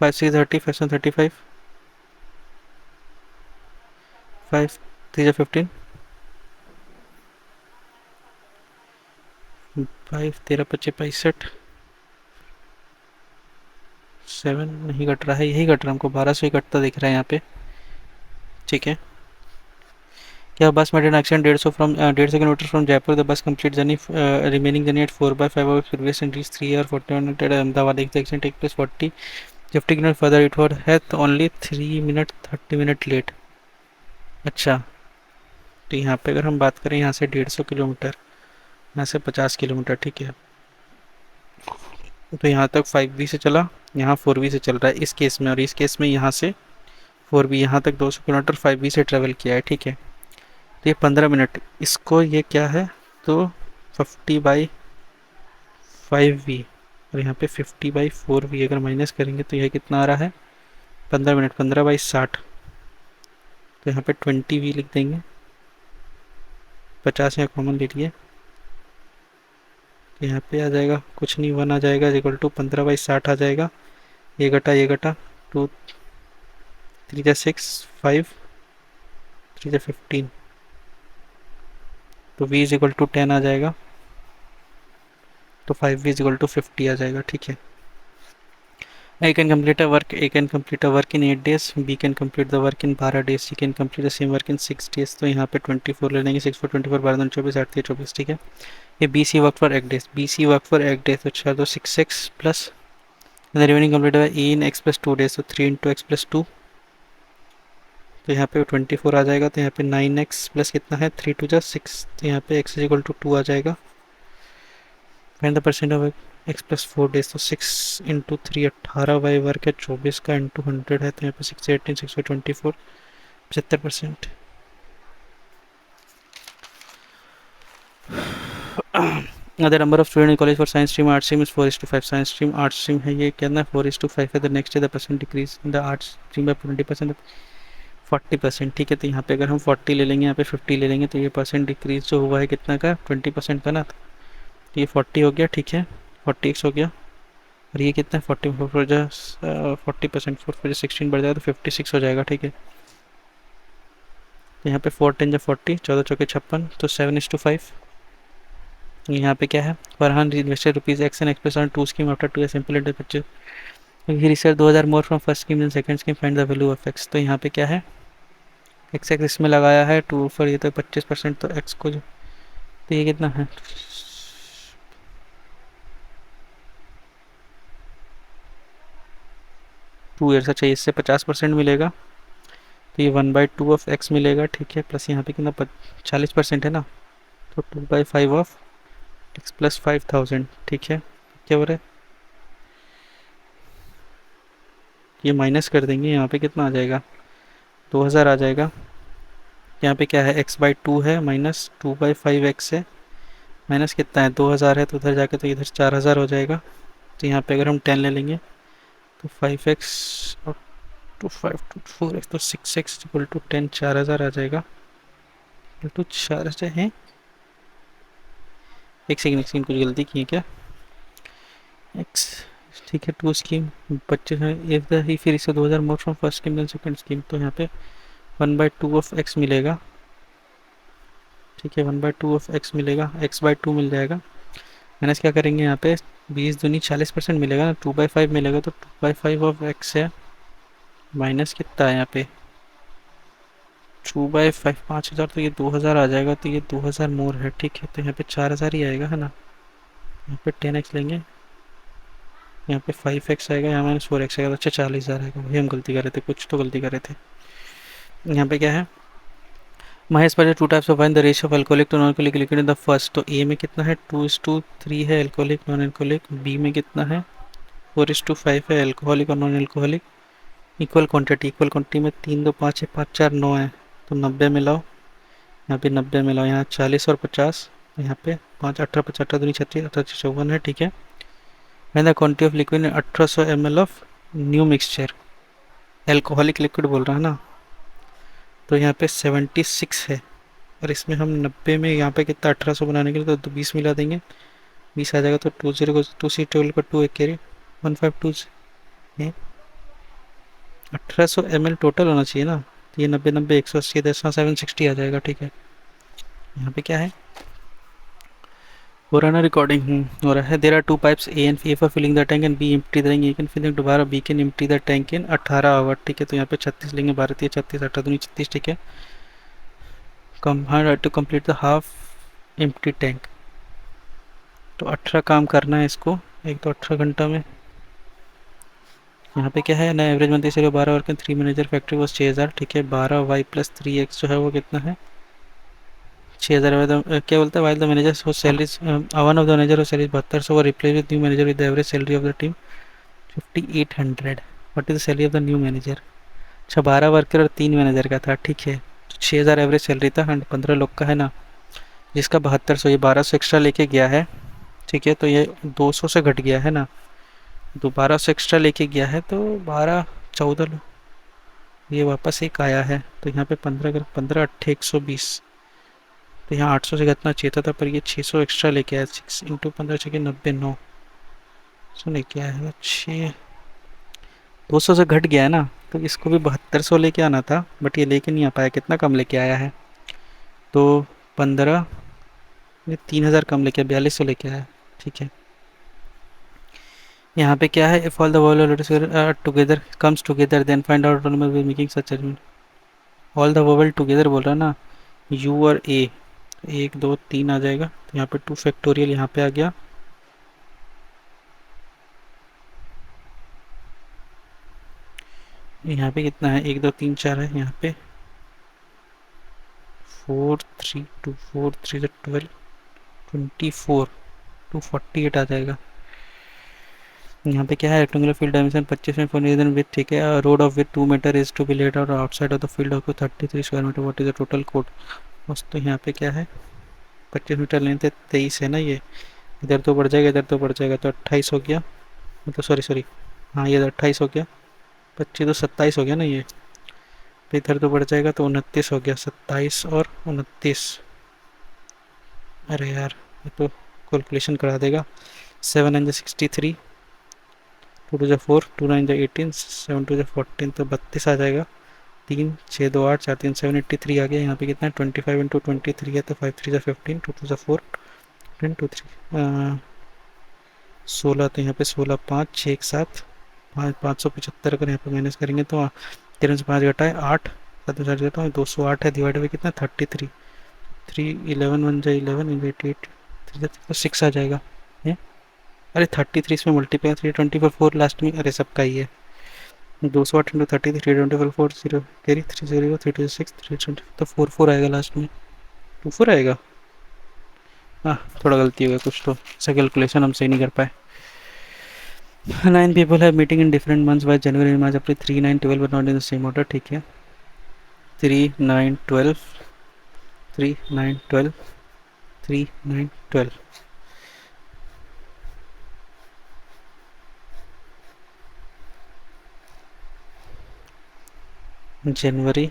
5 6 30, 5 7 35, 5 3 15, 5 13 25 65, 7 नहीं कट रहा है, यही कट रहा है हमको, 1200 ही कटता दिख रहा है यहाँ पे, ठीक है। क्या bus made an accident 150 from 150 kilometre from Jaipur, the bus complete journey remaining journey at 4/5 hours previous and reach 3 और 41 एट अहमदाबाद, एक accident take place 50 minute further, it was है ओनली 3 मिनट 30 मिनट लेट। अच्छा, तो यहाँ पे अगर हम बात करें, यहाँ से 150 किलोमीटर, यहाँ से 50 किलोमीटर, ठीक है, तो यहाँ तक 5V से चला, यहाँ 4V से चल रहा है इस केस में, और इस केस में यहाँ से 4V, यहाँ तक 200 किलोमीटर 5V से ट्रेवल किया है, ठीक है। तो ये 15 मिनट, इसको ये क्या है, तो 50/5V, और यहाँ पे 50/4V अगर माइनस करेंगे तो यह कितना आ रहा है, 15 मिनट, 15/60, तो यहाँ पे 20V लिख देंगे, 50 यहाँ कॉमन ले लिए, तो यहाँ पे आ जाएगा कुछ नहीं, 1 आ जाएगा, इक्वल टू 15/60 आ जाएगा, ये घटा 2 3 जा 6 5 3 जा 15, तो V इज इक्वल टू 10 आ जाएगा, तो 5V इज इक्वल टू 50 आ जाएगा, ठीक है। A can complete a work, A can complete a work in 8 days, B can complete the work in 12 days, C can complete the same work in 6 days, तो यहाँ पे 24 ले लेंगे, 6 4 24, 12 2 24, 8 3 24, ठीक है। ये BC work for 8 days, BC work for 8 days, अच्छा, तो 6x plus the remaining complete है E इन x प्लस 2 डेज, तो 3 इंटू x प्लस 2, तो यहाँ पे 24 आ जाएगा, तो यहाँ पे 9x प्लस कितना है, 3 2 जा 6, तो यहाँ पे x इज इक्वल टू 2 आ जाएगा, find the percent of x plus 4 days, तो 6 इंटू 3 18 वर्क है, 24 का इंटू 100 है, तो यहाँ पे 6 18 6 24, 75%। The number of students in college for science stream, art stream is 4:5, science stream art stream है ये क्या ना 4:5 है, the next day the percent decrease in the art stream by 20%, 40%, ठीक है। तो यहाँ पे अगर हम 40 ले लेंगे, यहाँ पे 50 ले लेंगे, तो ये परसेंट डिक्रीज जो हुआ है कितना का, 20% का ना, तो ये 40 हो गया, ठीक है, 40x हो गया, और ये कितना है 40% 4 16 बढ़ जाएगा तो 56 हो जाएगा, ठीक है। तो यहाँ पे 4 10 40, 14 चौके 56, तो 7:5। यहाँ पे क्या है, Farhan invested rupees X an express on two scheme after two simple interpret he receive 2000 more from first scheme and second scheme, find the value of X. तो यहाँ पे क्या है, एक्स एक्स इसमें लगाया है टू फॉर ये तो 25%, तो एक्स को जो, तो ये कितना है 2 ईयर्स। अच्छा इससे 50% मिलेगा, तो ये 1/2 ऑफ एक्स मिलेगा, ठीक है। प्लस यहाँ पे कितना 40% है ना, तो 2/5 ऑफ एक्स प्लस 5000, ठीक है। क्या हो रहा है, ये माइनस कर देंगे, यहाँ पे कितना आ जाएगा 2000 आ जाएगा। यहाँ पे क्या है x/2 है माइनस 2/5 एक्स है, माइनस कितना है 2000 है, तो उधर जाके तो इधर 4000 हो जाएगा। तो यहाँ पे अगर हम 10 ले लेंगे तो 5x और 4x, तो 6x इक्वल टू 10, 4000 आ जाएगा। इक्वल टू 4000 है, एक सेकेंड कुछ गलती की है क्या, एक्स, ठीक है। टू स्कीम 25 है, इधर ही फिर इसे 2000 more from first scheme then second scheme, तो यहाँ पे 1/2 ऑफ एक्स मिलेगा, ठीक है। 1/2 ऑफ एक्स मिलेगा, x/2 मिल जाएगा। माइनस क्या करेंगे यहाँ पे, 20 दूनी 40% मिलेगा ना, 2/5 मिलेगा, तो 2/5 ऑफ एक्स है, माइनस कितना है यहाँ पे 2/5, 5000, तो ये 2000 आ जाएगा, तो ये 2000 मोर है, ठीक है। तो यहाँ पे 4000 ही आएगा, है ना। यहाँ पे 10x लेंगे, यहाँ पे 5x आएगा, यहाँ -4x आएगा, तो अच्छा 40,000 आएगा। वही हम गलती कर रहे थे, कुछ तो गलती कर रहे थे। यहाँ पे क्या है, महेश पर two types of wine, the ratio of alcoholic to non alcoholic liquid in the first, तो ए में कितना है 2:3 है अल्कोहलिक नॉन अल्कोहलिक, बी में कितना है 4:5 है अल्कोहलिक और नॉन अल्कोहलिक। इक्वल क्वांटिटी में 3 2 5 है, 5 4 9 है, तो 90 मिलाओ, यहाँ पे 90 मिलाओ, यहाँ 40 और 50, यहाँ पे 5 18 50 18 दूनी 36 18 54 है, ठीक है। And the quantity of liquid 1800 ml of new mixture, alcoholic liquid बोल रहा है ना, तो यहाँ पे 76 है। और इसमें हम 90 में यहाँ पे कितना 1800 बनाने के लिए तो 20 मिला देंगे, 20 आ जाएगा, तो 20 को 2 C12 का 2 एक कैरी 152 है, 1800 ml टोटल होना चाहिए ना। तो ये 90 90 180 10 760 आ जाएगा, ठीक है। यहाँ पे क्या है, हो रहा है ना रिकॉर्डिंग, हो रहा है। There are two pipes A and A for filling the tank and B empty the tank, A can filling दोबारा, B can empty the tank in 18 hour, ठीक है। तो यहाँ पे 36 लेंगे, भारतीय 36 18 दूनी 36, ठीक है। Come to complete the half empty tank, तो 18 काम करना है इसको, एक तो 18 घंटा में। यहाँ पे क्या है ना, average monthly salary 12 work 3 manager factory वो 6000, ठीक है। 12y प्लस 3x जो है वो कितना है 6000। क्या बोलता है, वाइल द मैनेजर हो salaries, one of the manager हो सैलरीज 7200 वो replace with new manager with the average salary of the team 5800। What is the salary of the new manager. अच्छा 12 वर्कर और 3 मैनेजर का था, ठीक है। तो 6000 एवरेज सैलरी था एंड 15 लोग का है ना, जिसका 7200, ये 1200 एक्स्ट्रा लेके गया है, ठीक है। तो ये 200 से घट गया है ना, तो 1200 एक्स्ट्रा लेके गया है, तो 12 14 ये वापस एक आया है, तो यहाँ पे 15 अगर 15 8 120, तो यहाँ 800 से घटना चाहिए था, पर ये 600 एक्स्ट्रा लेके आया, 6 इंटू 15 छः 90 9 सुने क्या है 6 200 से घट गया है ना, तो इसको भी 7200 लेके आना था, बट ये लेके नहीं आ पाया। कितना कम लेके आया है, तो 15 ये 3000 कम लेके 4200 लेके आया, ठीक है। यहाँ पे क्या है, if all the vowel together comes together then find out making such judgement. All the vowel together बोल रहा है ना, यू और ए, 1 2 3 आ जाएगा, तो यहाँ पे 2 फैक्टोरियल यहाँ पे आ गया, यहाँ पे कितना है 1 2 3 4 है, यहाँ पे 4 3 2 4 3 12 24 248 आ जाएगा। यहाँ पे क्या है, रेक्टेंगुलर फील्ड डायमेंशन 25 में 4 विथ, ठीक है। Road of width 2 metre is to be let out outside of the field of 33 square metre, what is the total code. तो यहाँ पे क्या है 25 मीटर लेंथ है, 23 है ना, ये इधर तो बढ़ जाएगा, इधर तो बढ़ जाएगा, तो 28 हो गया, मतलब सॉरी सॉरी, हाँ ये 28 हो गया, 25 तो 27 हो गया ना, ये तो इधर तो बढ़ जाएगा, तो 29 हो गया, 27 और 29। अरे यार ये तो कैलकुलेशन करा देगा, 7 एंड 63 2 2 4, 2 9 18, 7 2 14, तो 32 आ जाएगा। 3 6 2 8 4 3 783 आ गया। यहाँ पे कितना है 25 इंटू 23 है तो 5 3 15, 2 2 4 10 2 3 16, तो यहाँ पे 16 5 6 1 7 5 575, अगर यहाँ पे माइनस करेंगे तो 13 से 5 घटाए 8, 7 चार घटाओ 208 है, डिवाइड बाई कितना 33, 3 11 1 जा 11 8 8 तो 6 आ जाएगा। है अरे 33 इसमें मल्टीप्लाई 324 4 लास्ट में, अरे सबका ही है। 208 इंटू 30 324 4 0 कैरी 3 0 3 2 6 320, तो 4 4 आएगा लास्ट में, 2 4 आएगा। हाँ थोड़ा गलती हो गया कुछ, तो ऐसा कैलकुलेशन हम सही नहीं कर पाए। 9 people have meeting in different months by January, March, April, 3 9 12 but not in the same order, ठीक है। 3 9 12, 3 9 12, 3 9 12, जनवरी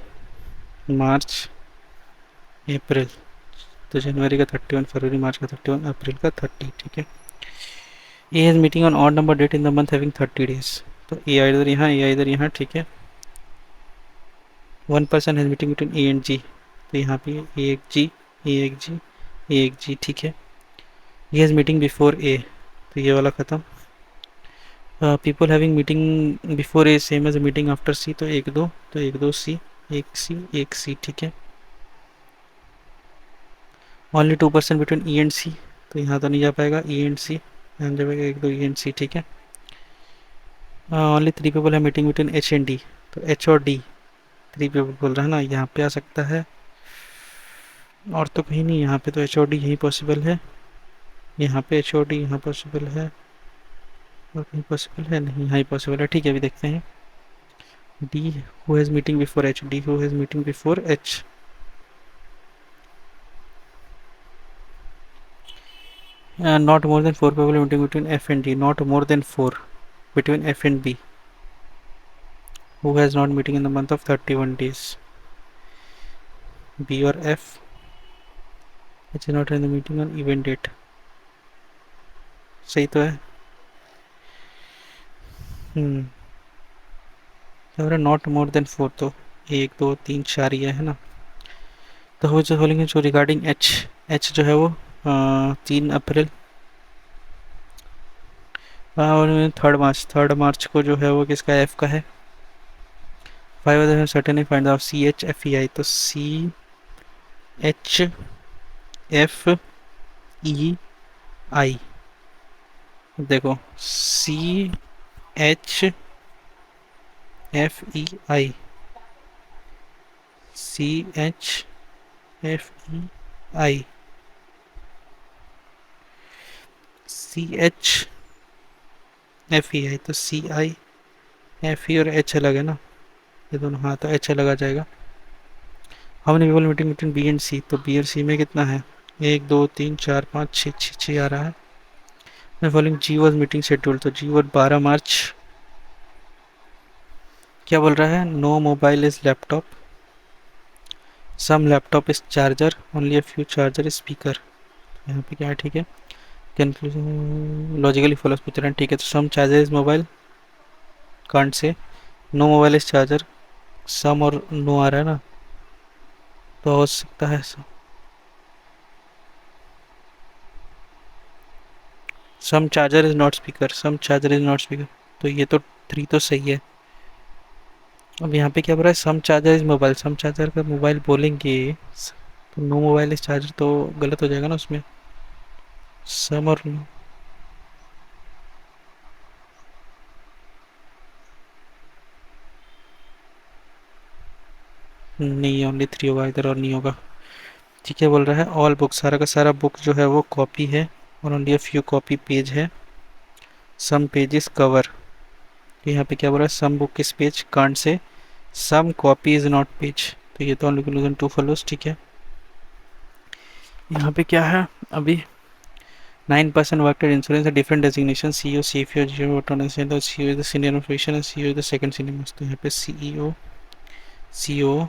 मार्च अप्रैल, तो जनवरी का 31, फरवरी मार्च का 31, अप्रैल का 30, ठीक है। A has meeting on odd number date in the month having 30 days, तो ए इधर यहाँ, ए इधर यहाँ, ठीक है। 1 person has meeting between A and G, तो यहाँ पे ए एक जी, ए एक जी, ए एक जी, ठीक है। A has meeting before A, तो ये वाला ख़त्म। People having meeting before A same as meeting after सी, तो एक दो, तो एक दो सी, एक सी, एक सी, ठीक है। Only 2% between E and C, तो यहाँ तो नहीं जा पाएगा, ई एंड सी यहाँ जाएगा, एक दो ई एंड सी, ठीक है। ओनली 3 पीपल है meeting between H and D, तो एच और डी 3 पीपल बोल रहा है ना, यहाँ पे आ सकता है और तो कहीं नहीं, यहाँ पे तो एच और डी यहीं पॉसिबल है, यहाँ पे एच और डी यहाँ पॉसिबल है, और कहीं पॉसिबल है नहीं, यहाँ ही पॉसिबल है, ठीक है। अभी देखते हैं D who has meeting before H, D who has meeting before H, not more than 4 people meeting between F and D, not more than 4 between F and B, who has not meeting in the month of 31 days, B or F which is not in the meeting on event date, सही तो है। और नॉट मोर देन 4, तो 1 2 3 4 ये है ना। तो वो जो बोलेंगे जो रिगार्डिंग एच, एच जो है वो 3 अप्रैल, और 3 मार्च को जो है वो किसका, एफ का है। 5 certainly find out C H F E I, तो C H F E I, देखो C H F E I, C H F E I, C H F E I, तो सी आई एफ ई और एच अलग है ना, ये दोनों, हाँ तो एच अलग आ जाएगा। हमने people meeting between B and C, तो बी और सी में कितना है 1 2 3 4 5 6 6 6 आ रहा है। मैं following G was meeting schedule, तो जी वॉज 12 मार्च, क्या बोल रहा है, no mobile is laptop, some laptop is charger, only a few charger is speaker, यहाँ पे क्या है, ठीक है। कंक्लूजन लॉजिकली फॉलोस पूछ रहे हैं, ठीक है। तो some charger is mobile, can't say, no mobile is charger, some और नो आ रहा है ना, तो हो सकता है some charger is not speaker, some charger is not speaker, तो ये तो 3 तो सही है। अब यहाँ पे क्या बोल रहा है, some charger is mobile, some charger का मोबाइल बोलेंगे तो नो मोबाइल इज चार्जर तो गलत हो जाएगा ना उसमें, सम और no, नहीं ओनली 3 होगा इधर और नहीं होगा, ठीक है। बोल रहा है ऑल बुक, सारा का सारा बुक जो है वो कॉपी है और only a few copy page है, सम पेजेस कवर, तो यहाँ पे क्या बोल रहा है, some book is page, can't say some copy is not page, तो ये तो ओनली कंक्लूजन 2 फॉलोस, ठीक है। यहाँ पे क्या है अभी 9% worked at insurance a different designation, CEO, CFO, GM, autonomous, and CEO is the senior operation and CEO is the second senior most, तो यहाँ पे CEO, CO,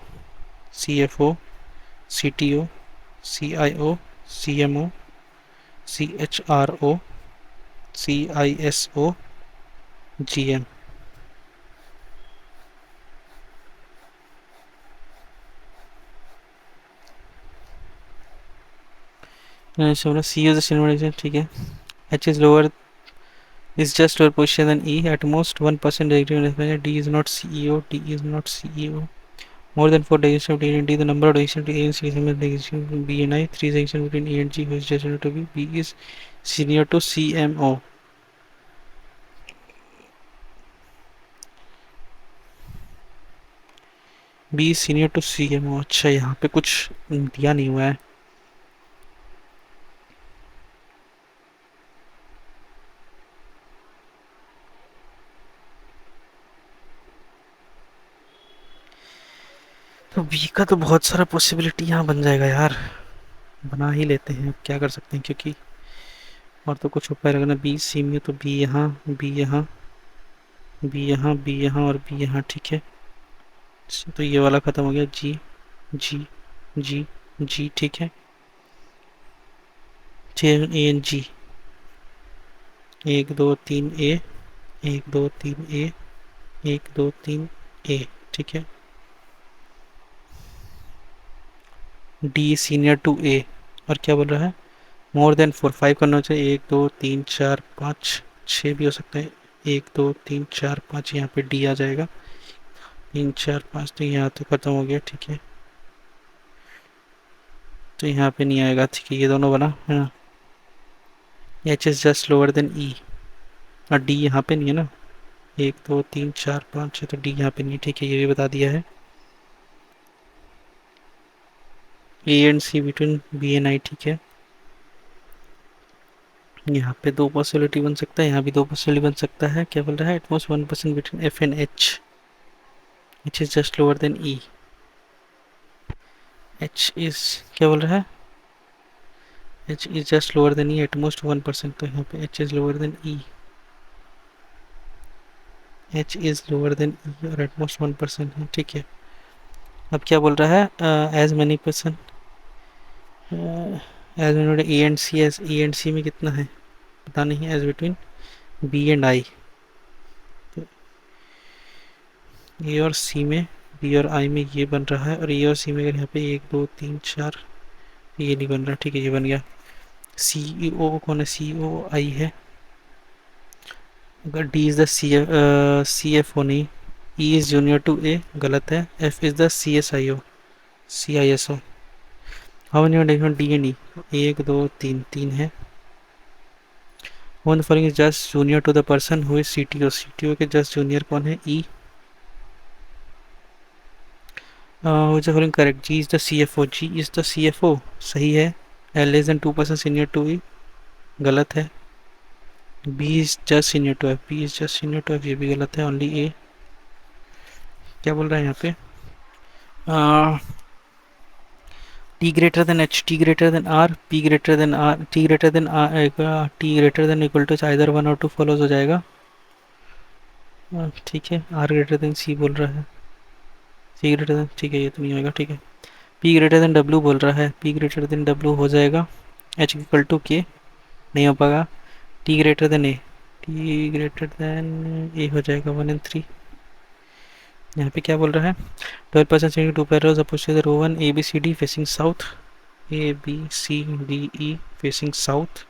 CFO, CTO, CIO, CMO, CHRO, CISO, G M. C is the, ठीक है। H is lower, is just lower position than E at most 1% D is not CEO, D is not CEO. More than 4 digestion between A and D, the number of digestion between A and C is similar to digestion B and I. 3 digestion between A and G, who is just to be B is senior to CMO. B is senior to CMO। अच्छा, यहाँ पे कुछ दिया नहीं हुआ है। तो B का तो बहुत सारा पॉसिबिलिटी यहाँ बन जाएगा यार। बना ही लेते हैं, अब क्या कर सकते हैं, क्योंकि और तो कुछ उपाय लगना। बी सी में तो बी यहाँ, बी यहाँ, बी यहाँ, बी यहाँ और बी यहाँ, ठीक है। तो ये वाला खत्म हो गया। जी जी जी जी, ठीक है। ए एन जी, 1 2 3 ए, 1 2 3 ए, 1 2 3 ए, ठीक है। डी सीनियर टू ए, और क्या बोल रहा है, मोर देन 4 5 करना चाहिए। 1 2 3 4 5 6 भी हो सकता है। 1 2 3 4 5, यहाँ पे डी आ जाएगा। 3 4 5, तो यहाँ तो खत्म हो गया, ठीक है। तो यहाँ पे नहीं आएगा, ठीक है। ये दोनों बना है ना। H is just lower than E, और डी यहाँ पे नहीं है ना। 1 2 3 4 5 6, तो डी यहाँ पे नहीं, ठीक है, ये भी बता दिया है। A and C between B and I, ठीक है। यहाँ पे 2 पॉसिबिलिटी बन सकता है, यहाँ भी 2 पॉसिबिलिटी बन सकता है। क्या बोल रहा है, at most 1% between F and H, H is just lower than E. H is, क्या बोल रहा है, H is just lower than E at most 1%, तो यहाँ पे H is lower than E, H is lower than E और एटमोस्ट 1% है, ठीक है। अब क्या बोल रहा है, as many person, as many A and C, as A and C में कितना है पता नहीं, as between B and I. तो ए और सी में, बी और आई में ये बन रहा है, और ए और सी में अगर यहाँ पे 1 2 3 4, ये नहीं बन रहा, ठीक है, ये बन गया। सी ओ कौन है, सी ओ आई है। अगर D is the C F O नहीं, E is junior to A, गलत है। F is the C S I O, C I S O. How many different D and E, 1 2 3 3 है। One following is just junior to the person who is C T O, C T O के जस्ट जूनियर कौन है, E. Following correct, G is the C F O, ji is the C F O, सही है। L less than 2% senior to E, गलत है। B is just senior to F, B is just senior to F, ये भी गलत है। Only A. क्या बोल रहा है यहाँ पे, T greater than H, T greater than R, P greater than R, T greater than R, T greater than equal to either 1 or 2 follows हो जाएगा। ठीक है। आर ग्रेटर देन सी बोल रहा है, सी ग्रेटर देन, ठीक है, ये तो नहीं होगा, ठीक है। पी ग्रेटर देन डब्ल्यू बोल रहा है, पी ग्रेटर देन डब्ल्यू हो जाएगा। एच इक्वल टू के, नहीं हो पाएगा। टी ग्रेटर देन ए, टी ग्रेटर देन ए हो जाएगा 1 and 3। यहाँ पे क्या बोल रहा है, 12% sending 2 parallels opposite row 1 A B C D facing south, A B C D E facing south.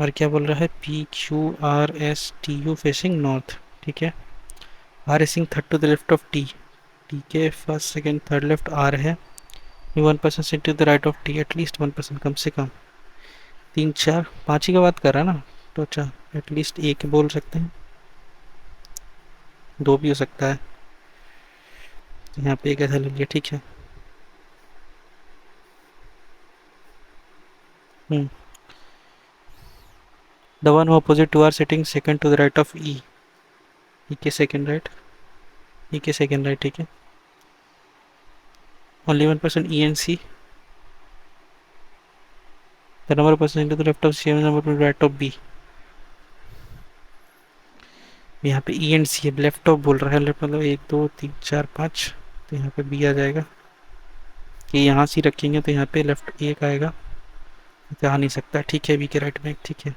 और क्या बोल रहा है, P Q R S T U facing north, ठीक है। R racing third to the left of T, T के first second third left R है। 1% to the right of T, at least 1% कम से कम। 3 4 5 ही का बात कर रहा है ना, तो अच्छा एटलीस्ट एक बोल सकते हैं, 2 भी हो सकता है। यहाँ पे एक ऐसा ले लिया, ठीक है। Hmm, the one opposite to R sitting second to the right of E, E के सेकंड राइट, ई के सेकंड राइट, ठीक है। Only 1% E and C, the number of person to the left of C, number to the right of B. यहाँ पे ई एंड सी है, लेफ्ट ऑफ बोल रहा है, लेफ्ट मतलब 1 2 3 4 5, तो यहाँ पे बी आ जाएगा। कि यहाँ सी रखेंगे तो यहाँ पे लेफ्ट एक आएगा, तो आ नहीं सकता, ठीक है। बी के राइट में, ठीक है।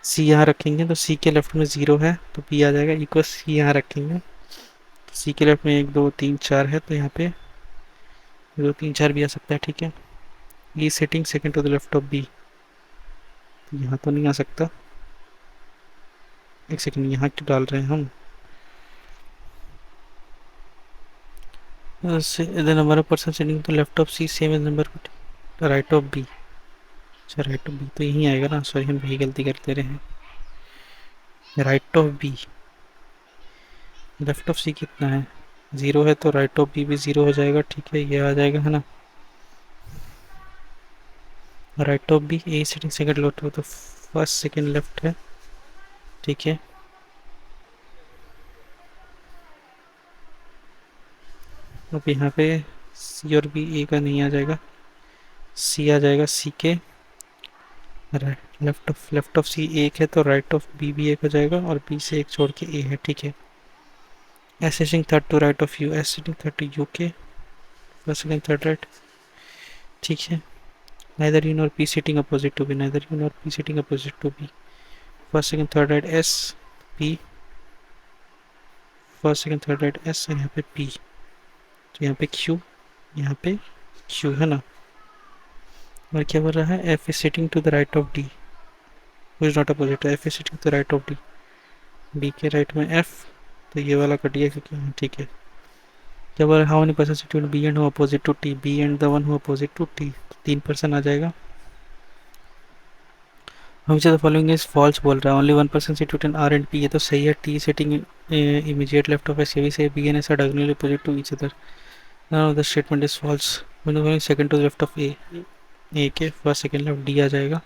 सी यहाँ रखेंगे तो सी के लेफ्ट में 0 है तो पी आ जाएगा इक्वल सी यहाँ रखेंगे तो सी के लेफ्ट में 1 2 3 4 है तो यहाँ पे 2 3 4 भी आ सकता है, ठीक है। E setting second to the left of B, यहाँ तो नहीं आ सकता। एक सेकंड, यहाँ क्यों डाल रहे हैं हम? The number of person sitting to left of C same as number right of B. अच्छा, राइट ऑफ बी तो यहीं आएगा ना, सॉरी हम वही गलती कर दे रहे हैं। Right of B, left of C कितना है? 0 है तो राइट ऑफ बी भी 0 हो जाएगा, ठीक है, ये आ जाएगा है ना। Right of B A setting second left हो तो फर्स्ट सेकंड लेफ्ट है, ठीक है। अब यहाँ पे सी और बी ए का नहीं आ जाएगा, सी आ जाएगा, सी के लेफ्ट ऑफ सी एक है तो राइट ऑफ बी भी एक हो जाएगा और बी से एक छोड़ के ए है, ठीक है। S sitting third to right of U, S sitting third to U के फर्स्ट सेकंड थर्ड राइट, ठीक है। neither u nor p sitting opposite to b, neither u nor p sitting opposite to b, first second third right s p, first second third right S और यहाँ पे पी, तो यहाँ पे क्यू, यहाँ पे क्यू है ना। और क्या बोल रहा है? F is sitting to the right of D, वो is not opposite, F is sitting to the right of D, B के राइट में एफ, तो ये वाला कट गया क्योंकि हाँ ठीक है। क्या बोल रहा है? How many person sitting B and who opposite to T, B and the one who opposite to T, 3% आ जाएगा। Which of the following is false बोल रहा है, only 1% situated R and P, ये तो सही है। T setting immediate left of S, ये भी सही। B and S are diagonally opposite to each other, none of the statement is false. Second to left of A के फर्स्ट सेकंड लेफ्ट डी आ जाएगा।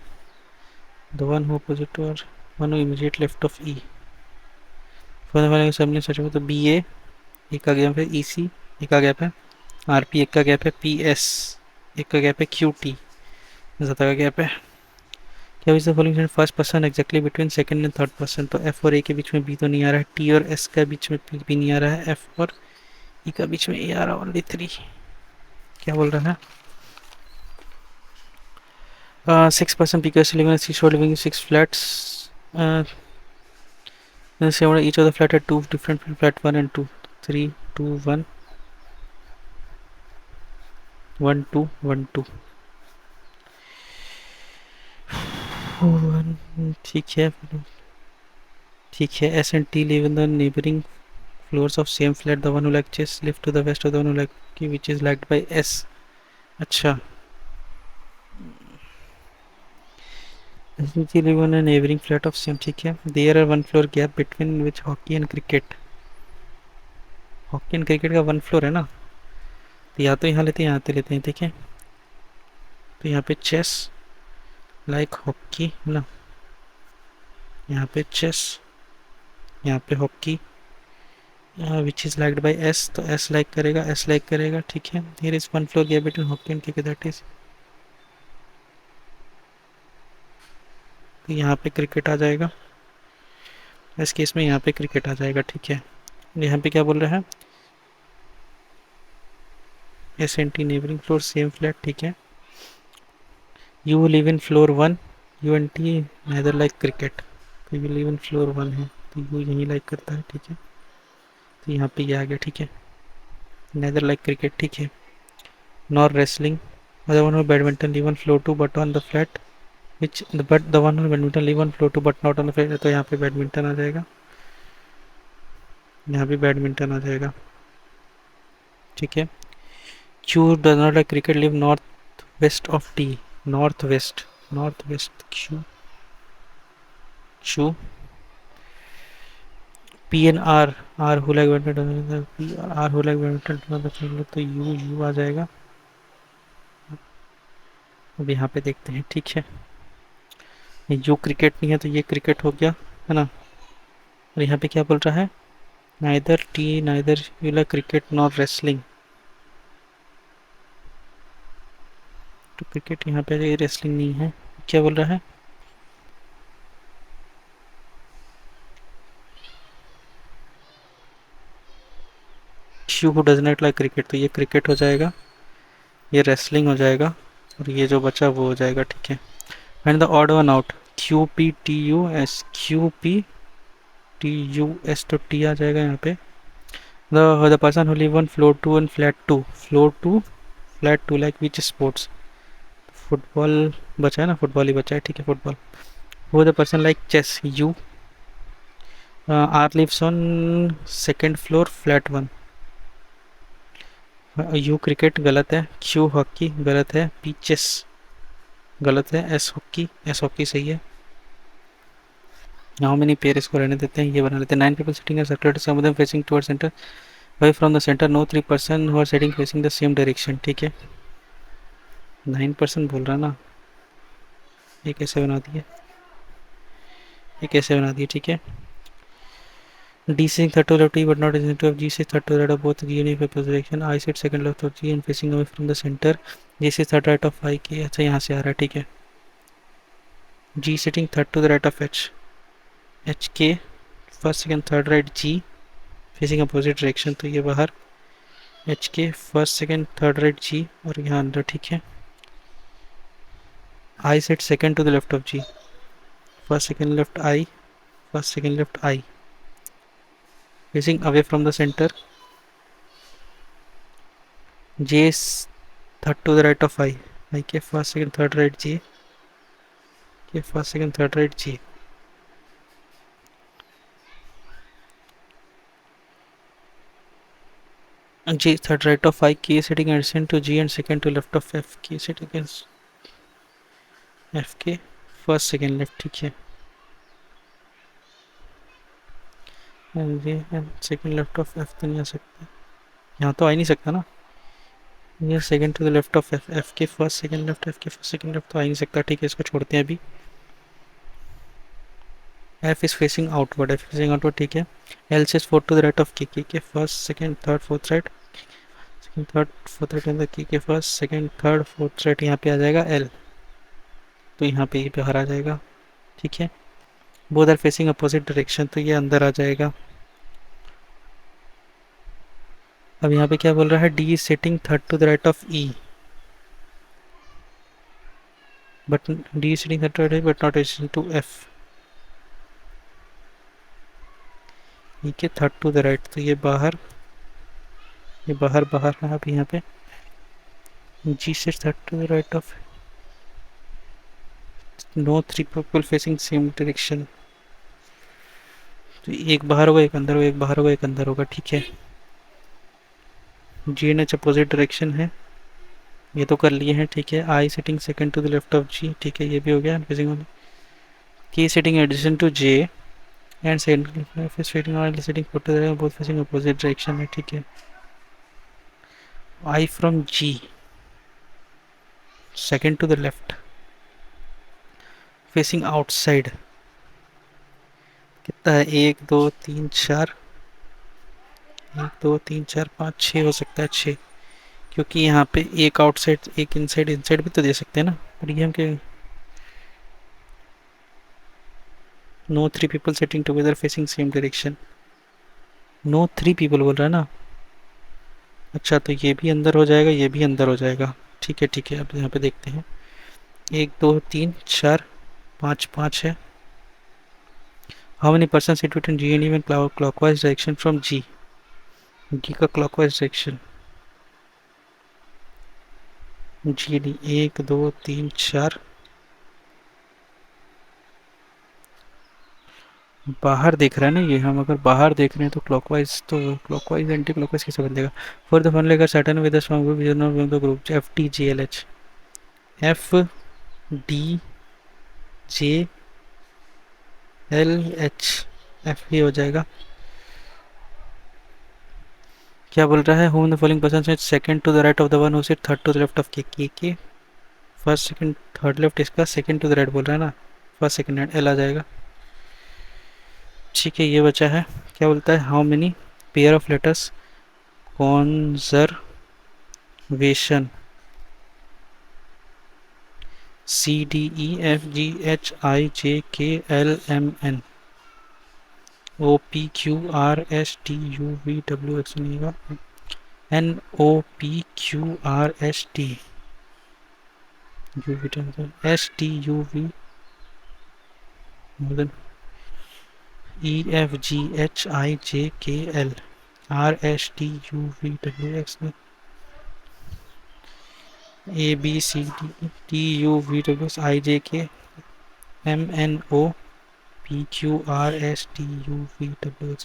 The one who opposite to R, one who immediate left of E, सच में तो बी ए एक का गैप है, ई सी एक का गैप है, आर पी एक का गैप है, पी एस एक का गैप है, क्यू टी ज़्यादा का गैप है। क्या is the following first person exactly between second and third person, तो एफ और ए के बीच में बी तो नहीं आ रहा है, टी और एस के बीच में पी भी नहीं आ रहा है, एफ और ई का बीच में ए आ रहा है, ओनली 3। क्या बोल रहा है? 6% because living in seashore, living in 6 flats. Each of the flat had 2 different flat 1 and 2, 3 2 1 1 2 1 2 1, ठीक है, ठीक है। S and T live in the neighbouring floors of same flat, the one who like chess live to the west of the one who like की which is liked by S. अच्छा, live in a neighbouring flat of same, ठीक है। There are 1 floor gap between which hockey and cricket, hockey and cricket का 1 फ्लोर है ना, तो या तो यहाँ लेते हैं, यहाँ पे लेते हैं, ठीक है। तो यहाँ पे चेस लाइक हॉकी ना, यहाँ पे चेस, यहाँ पे hockey, which is liked by S, तो एस लाइक करेगा, एस लाइक करेगा, ठीक है। There is 1 floor gap between hockey and cricket, that is, तो यहाँ पे क्रिकेट आ जाएगा, इस केस में यहाँ पे क्रिकेट आ जाएगा, ठीक है। यहाँ पे क्या बोल रहा है? S N T neighbouring floor same flat, ठीक है। U live in floor 1, U N T neither like cricket, तो यू लिव इन फ्लोर 1 है तो यू यहीं लाइक करता है, ठीक है। तो यहाँ पे ये आ गया, ठीक है, नेदर लाइक क्रिकेट, ठीक है। Nor wrestling, the one who badminton live on floor 2 but on the flat which but the one who badminton live on floor 2 but not on the flat, तो यहाँ पे बैडमिंटन आ जाएगा, यहाँ भी बैडमिंटन आ जाएगा, ठीक है। Q does not like cricket live north west of T, north west, north west Q, Q P N R, R who like badminton, P R who like badminton, तो यू यू आ जाएगा। अब यहाँ पे देखते हैं, ठीक है। यू क्रिकेट नहीं है तो ये क्रिकेट हो गया, है ना। और यहाँ पे क्या बोल रहा है? Neither T neither you like cricket nor wrestling, तो क्रिकेट यहाँ पे रेसलिंग नहीं है। क्या बोल रहा है? You who does not like cricket, तो ये क्रिकेट हो जाएगा, ये रेसलिंग हो जाएगा और ये जो बचा वो हो जाएगा, ठीक है। Find the odd one out, QPTUS तो टी आ जाएगा यहाँ पे। The person who live on floor two and flat two like which sports. Football बचा है ना, फुटबॉल ही बचा है, ठीक है फुटबॉल। वो the person like chess, U. R lives on second floor flat one. U cricket गलत है, क्यू हॉकी गलत है, पी चेस गलत है, एस हॉकी सही है। हाउ मेनी पेयर, इसको रहने देते हैं, ये बना लेते हैं। 9 people sitting in circular, some of them facing towards center, away from the center, no 3 person who are sitting facing the same direction, ठीक है। 9% बोल रहा ना, ये कैसे बना दिए, ये कैसे बना दिए, ठीक है। D sitting third to left, E but not adjacent to F, G sits third to the right of both G and E by position, I sit second left of G and facing away from the center, G sits third right of I के, अच्छा यहाँ से आ रहा है, ठीक है। G sitting third to the right of H, H के first second third right G facing opposite direction, तो ये बाहर। H के first second third right G और यहाँ अंदर, ठीक है। I sit second to the left of G, first second left I, first second left I, facing away from the center, J is third to the right of I के first second third right J के first second third right J, J third right of I, K sitting adjacent to G and second to left of F, K sitting against F के first second left, ठीक है। J and second left of F तो नहीं आ सकता, यहाँ तो आ ही नहीं सकता ना। ये second to the left of F, F के फर्स्ट सेकंड लेफ्ट, एफ के फर्स्ट सेकंड लेफ्ट तो आ ही नहीं सकता, ठीक है इसको छोड़ते हैं अभी। F is facing outward, F facing outward, ठीक है। एल से fourth to the right of K के first second third fourth right, second third fourth right in the K first second third fourth right, यहाँ पे आ जाएगा एल, तो यहाँ पे ये बाहर आ जाएगा, ठीक है। Both are facing opposite direction, तो ये अंदर आ जाएगा। अब यहाँ पे क्या बोल रहा है, D is sitting third to the right of E, but D is sitting third to right but not adjacent to F, E के थर्ड टू द राइट, तो ये बाहर, ये बाहर बाहर है। अब यहाँ पे G sits third to the right of, no 3 people facing same direction, तो एक बाहर होगा एक अंदर होगा, एक बाहर होगा एक अंदर होगा, ठीक है। G N H opposite direction है, ये तो कर लिए हैं, ठीक है। I sitting second to the left of G, ठीक है ये भी हो गया। K sitting adjacent to J and sitting fourth to the right, both facing opposite direction है, ठीक है। I from G second to the left facing outside, कितना है, 1 2 3 4, 1 2 3 4 5 6 हो सकता है, 6, क्योंकि यहाँ पे एक आउटसाइड एक इनसाइड, इनसाइड भी तो दे सकते हैं ना, पर ये हम के no 3 people sitting together facing same direction, no 3 people बोल रहा है ना। अच्छा तो ये भी अंदर हो जाएगा, ये भी अंदर हो जाएगा, ठीक है ठीक है। अब यहाँ पे देखते हैं, 1 2 3 4 5 5 है। How many person sit between G and E when clockwise direction from G, G का क्लॉकवाइज डायरेक्शन, जी डी 1 2 3 4, बाहर देख रहा है ना ये, हम अगर बाहर देख रहे हैं तो क्लॉकवाइज, तो क्लॉकवाइज एंटी क्लॉकवाइज कैसे बदलेगा। फॉर द फन लेकर Saturn with the strong vision of the group F T G L H, F D J L H, F ही हो जाएगा। क्या बोल रहा है, home the following person sit second to the right of the one who sit third to the left of के फर्स्ट सेकंड थर्ड लेफ्ट, इसका सेकंड टू द राइट बोल रहा है ना, फर्स्ट सेकंड राइट एल आ जाएगा, ठीक है। ये बचा है, क्या बोलता है, how many pair of letters conservation C D E F G H I J K L M N O P Q R S T U V W X नहीं, N O P Q R S T U V S T U V more than EFGHIJKL RSTUVWX ABCDTUVWX IJKMNOPQRSTUVWX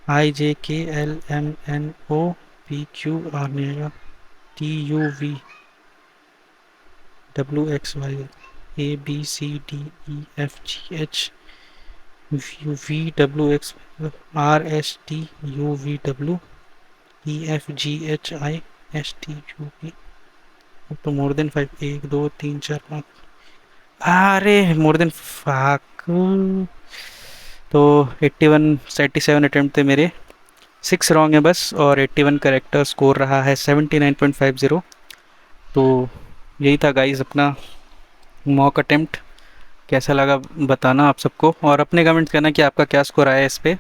IJKLMNOPQR नहीं TUVWXY ABCDEFGH VWX RSTUVW EFGHISTUV। अब तो मोर देन 5, 1 2 3 4 5, अरे मोर देन फाक। तो 81 77 अटेम्प्ट थे मेरे, 6 रॉन्ग है बस, और 81 करेक्टर, स्कोर रहा है 79.50। तो यही था गाइस अपना मॉक अटेम्प्ट। कैसा लगा बताना आप सबको, और अपने कमेंट्स करना कि आपका क्या स्कोर आया इस पे।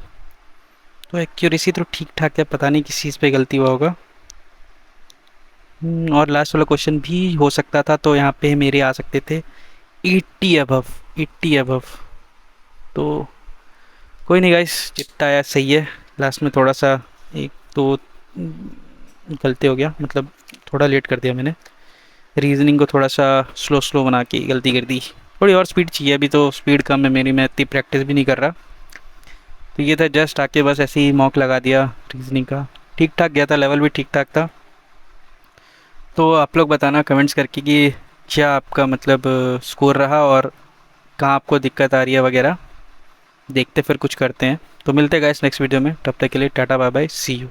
तो एक्यूरेसी तो ठीक ठाक है, पता नहीं किस चीज़ पे गलती हुआ होगा। और लास्ट वाला क्वेश्चन भी हो सकता था, तो यहाँ पे मेरे आ सकते थे 80 अबव, 80 अबव। तो कोई नहीं गाइस, जितना आया सही है। लास्ट में थोड़ा सा एक तो गलती हो गया, मतलब थोड़ा लेट कर दिया मैंने, रीजनिंग को थोड़ा सा स्लो स्लो बना के गलती कर दी। थोड़ी और स्पीड चाहिए, अभी तो स्पीड कम है मेरी, मैं इतनी प्रैक्टिस भी नहीं कर रहा। तो ये था जस्ट आके बस ऐसे ही मॉक लगा दिया रीजनिंग का। ठीक ठाक गया था, लेवल भी ठीक ठाक था। तो आप लोग बताना कमेंट्स करके कि क्या आपका मतलब स्कोर रहा, और कहाँ आपको दिक्कत आ रही है वगैरह। देखते फिर कुछ करते हैं। तो मिलते हैं गाइस नेक्स्ट वीडियो में, तब तक के लिए ta ta bye bye, see you.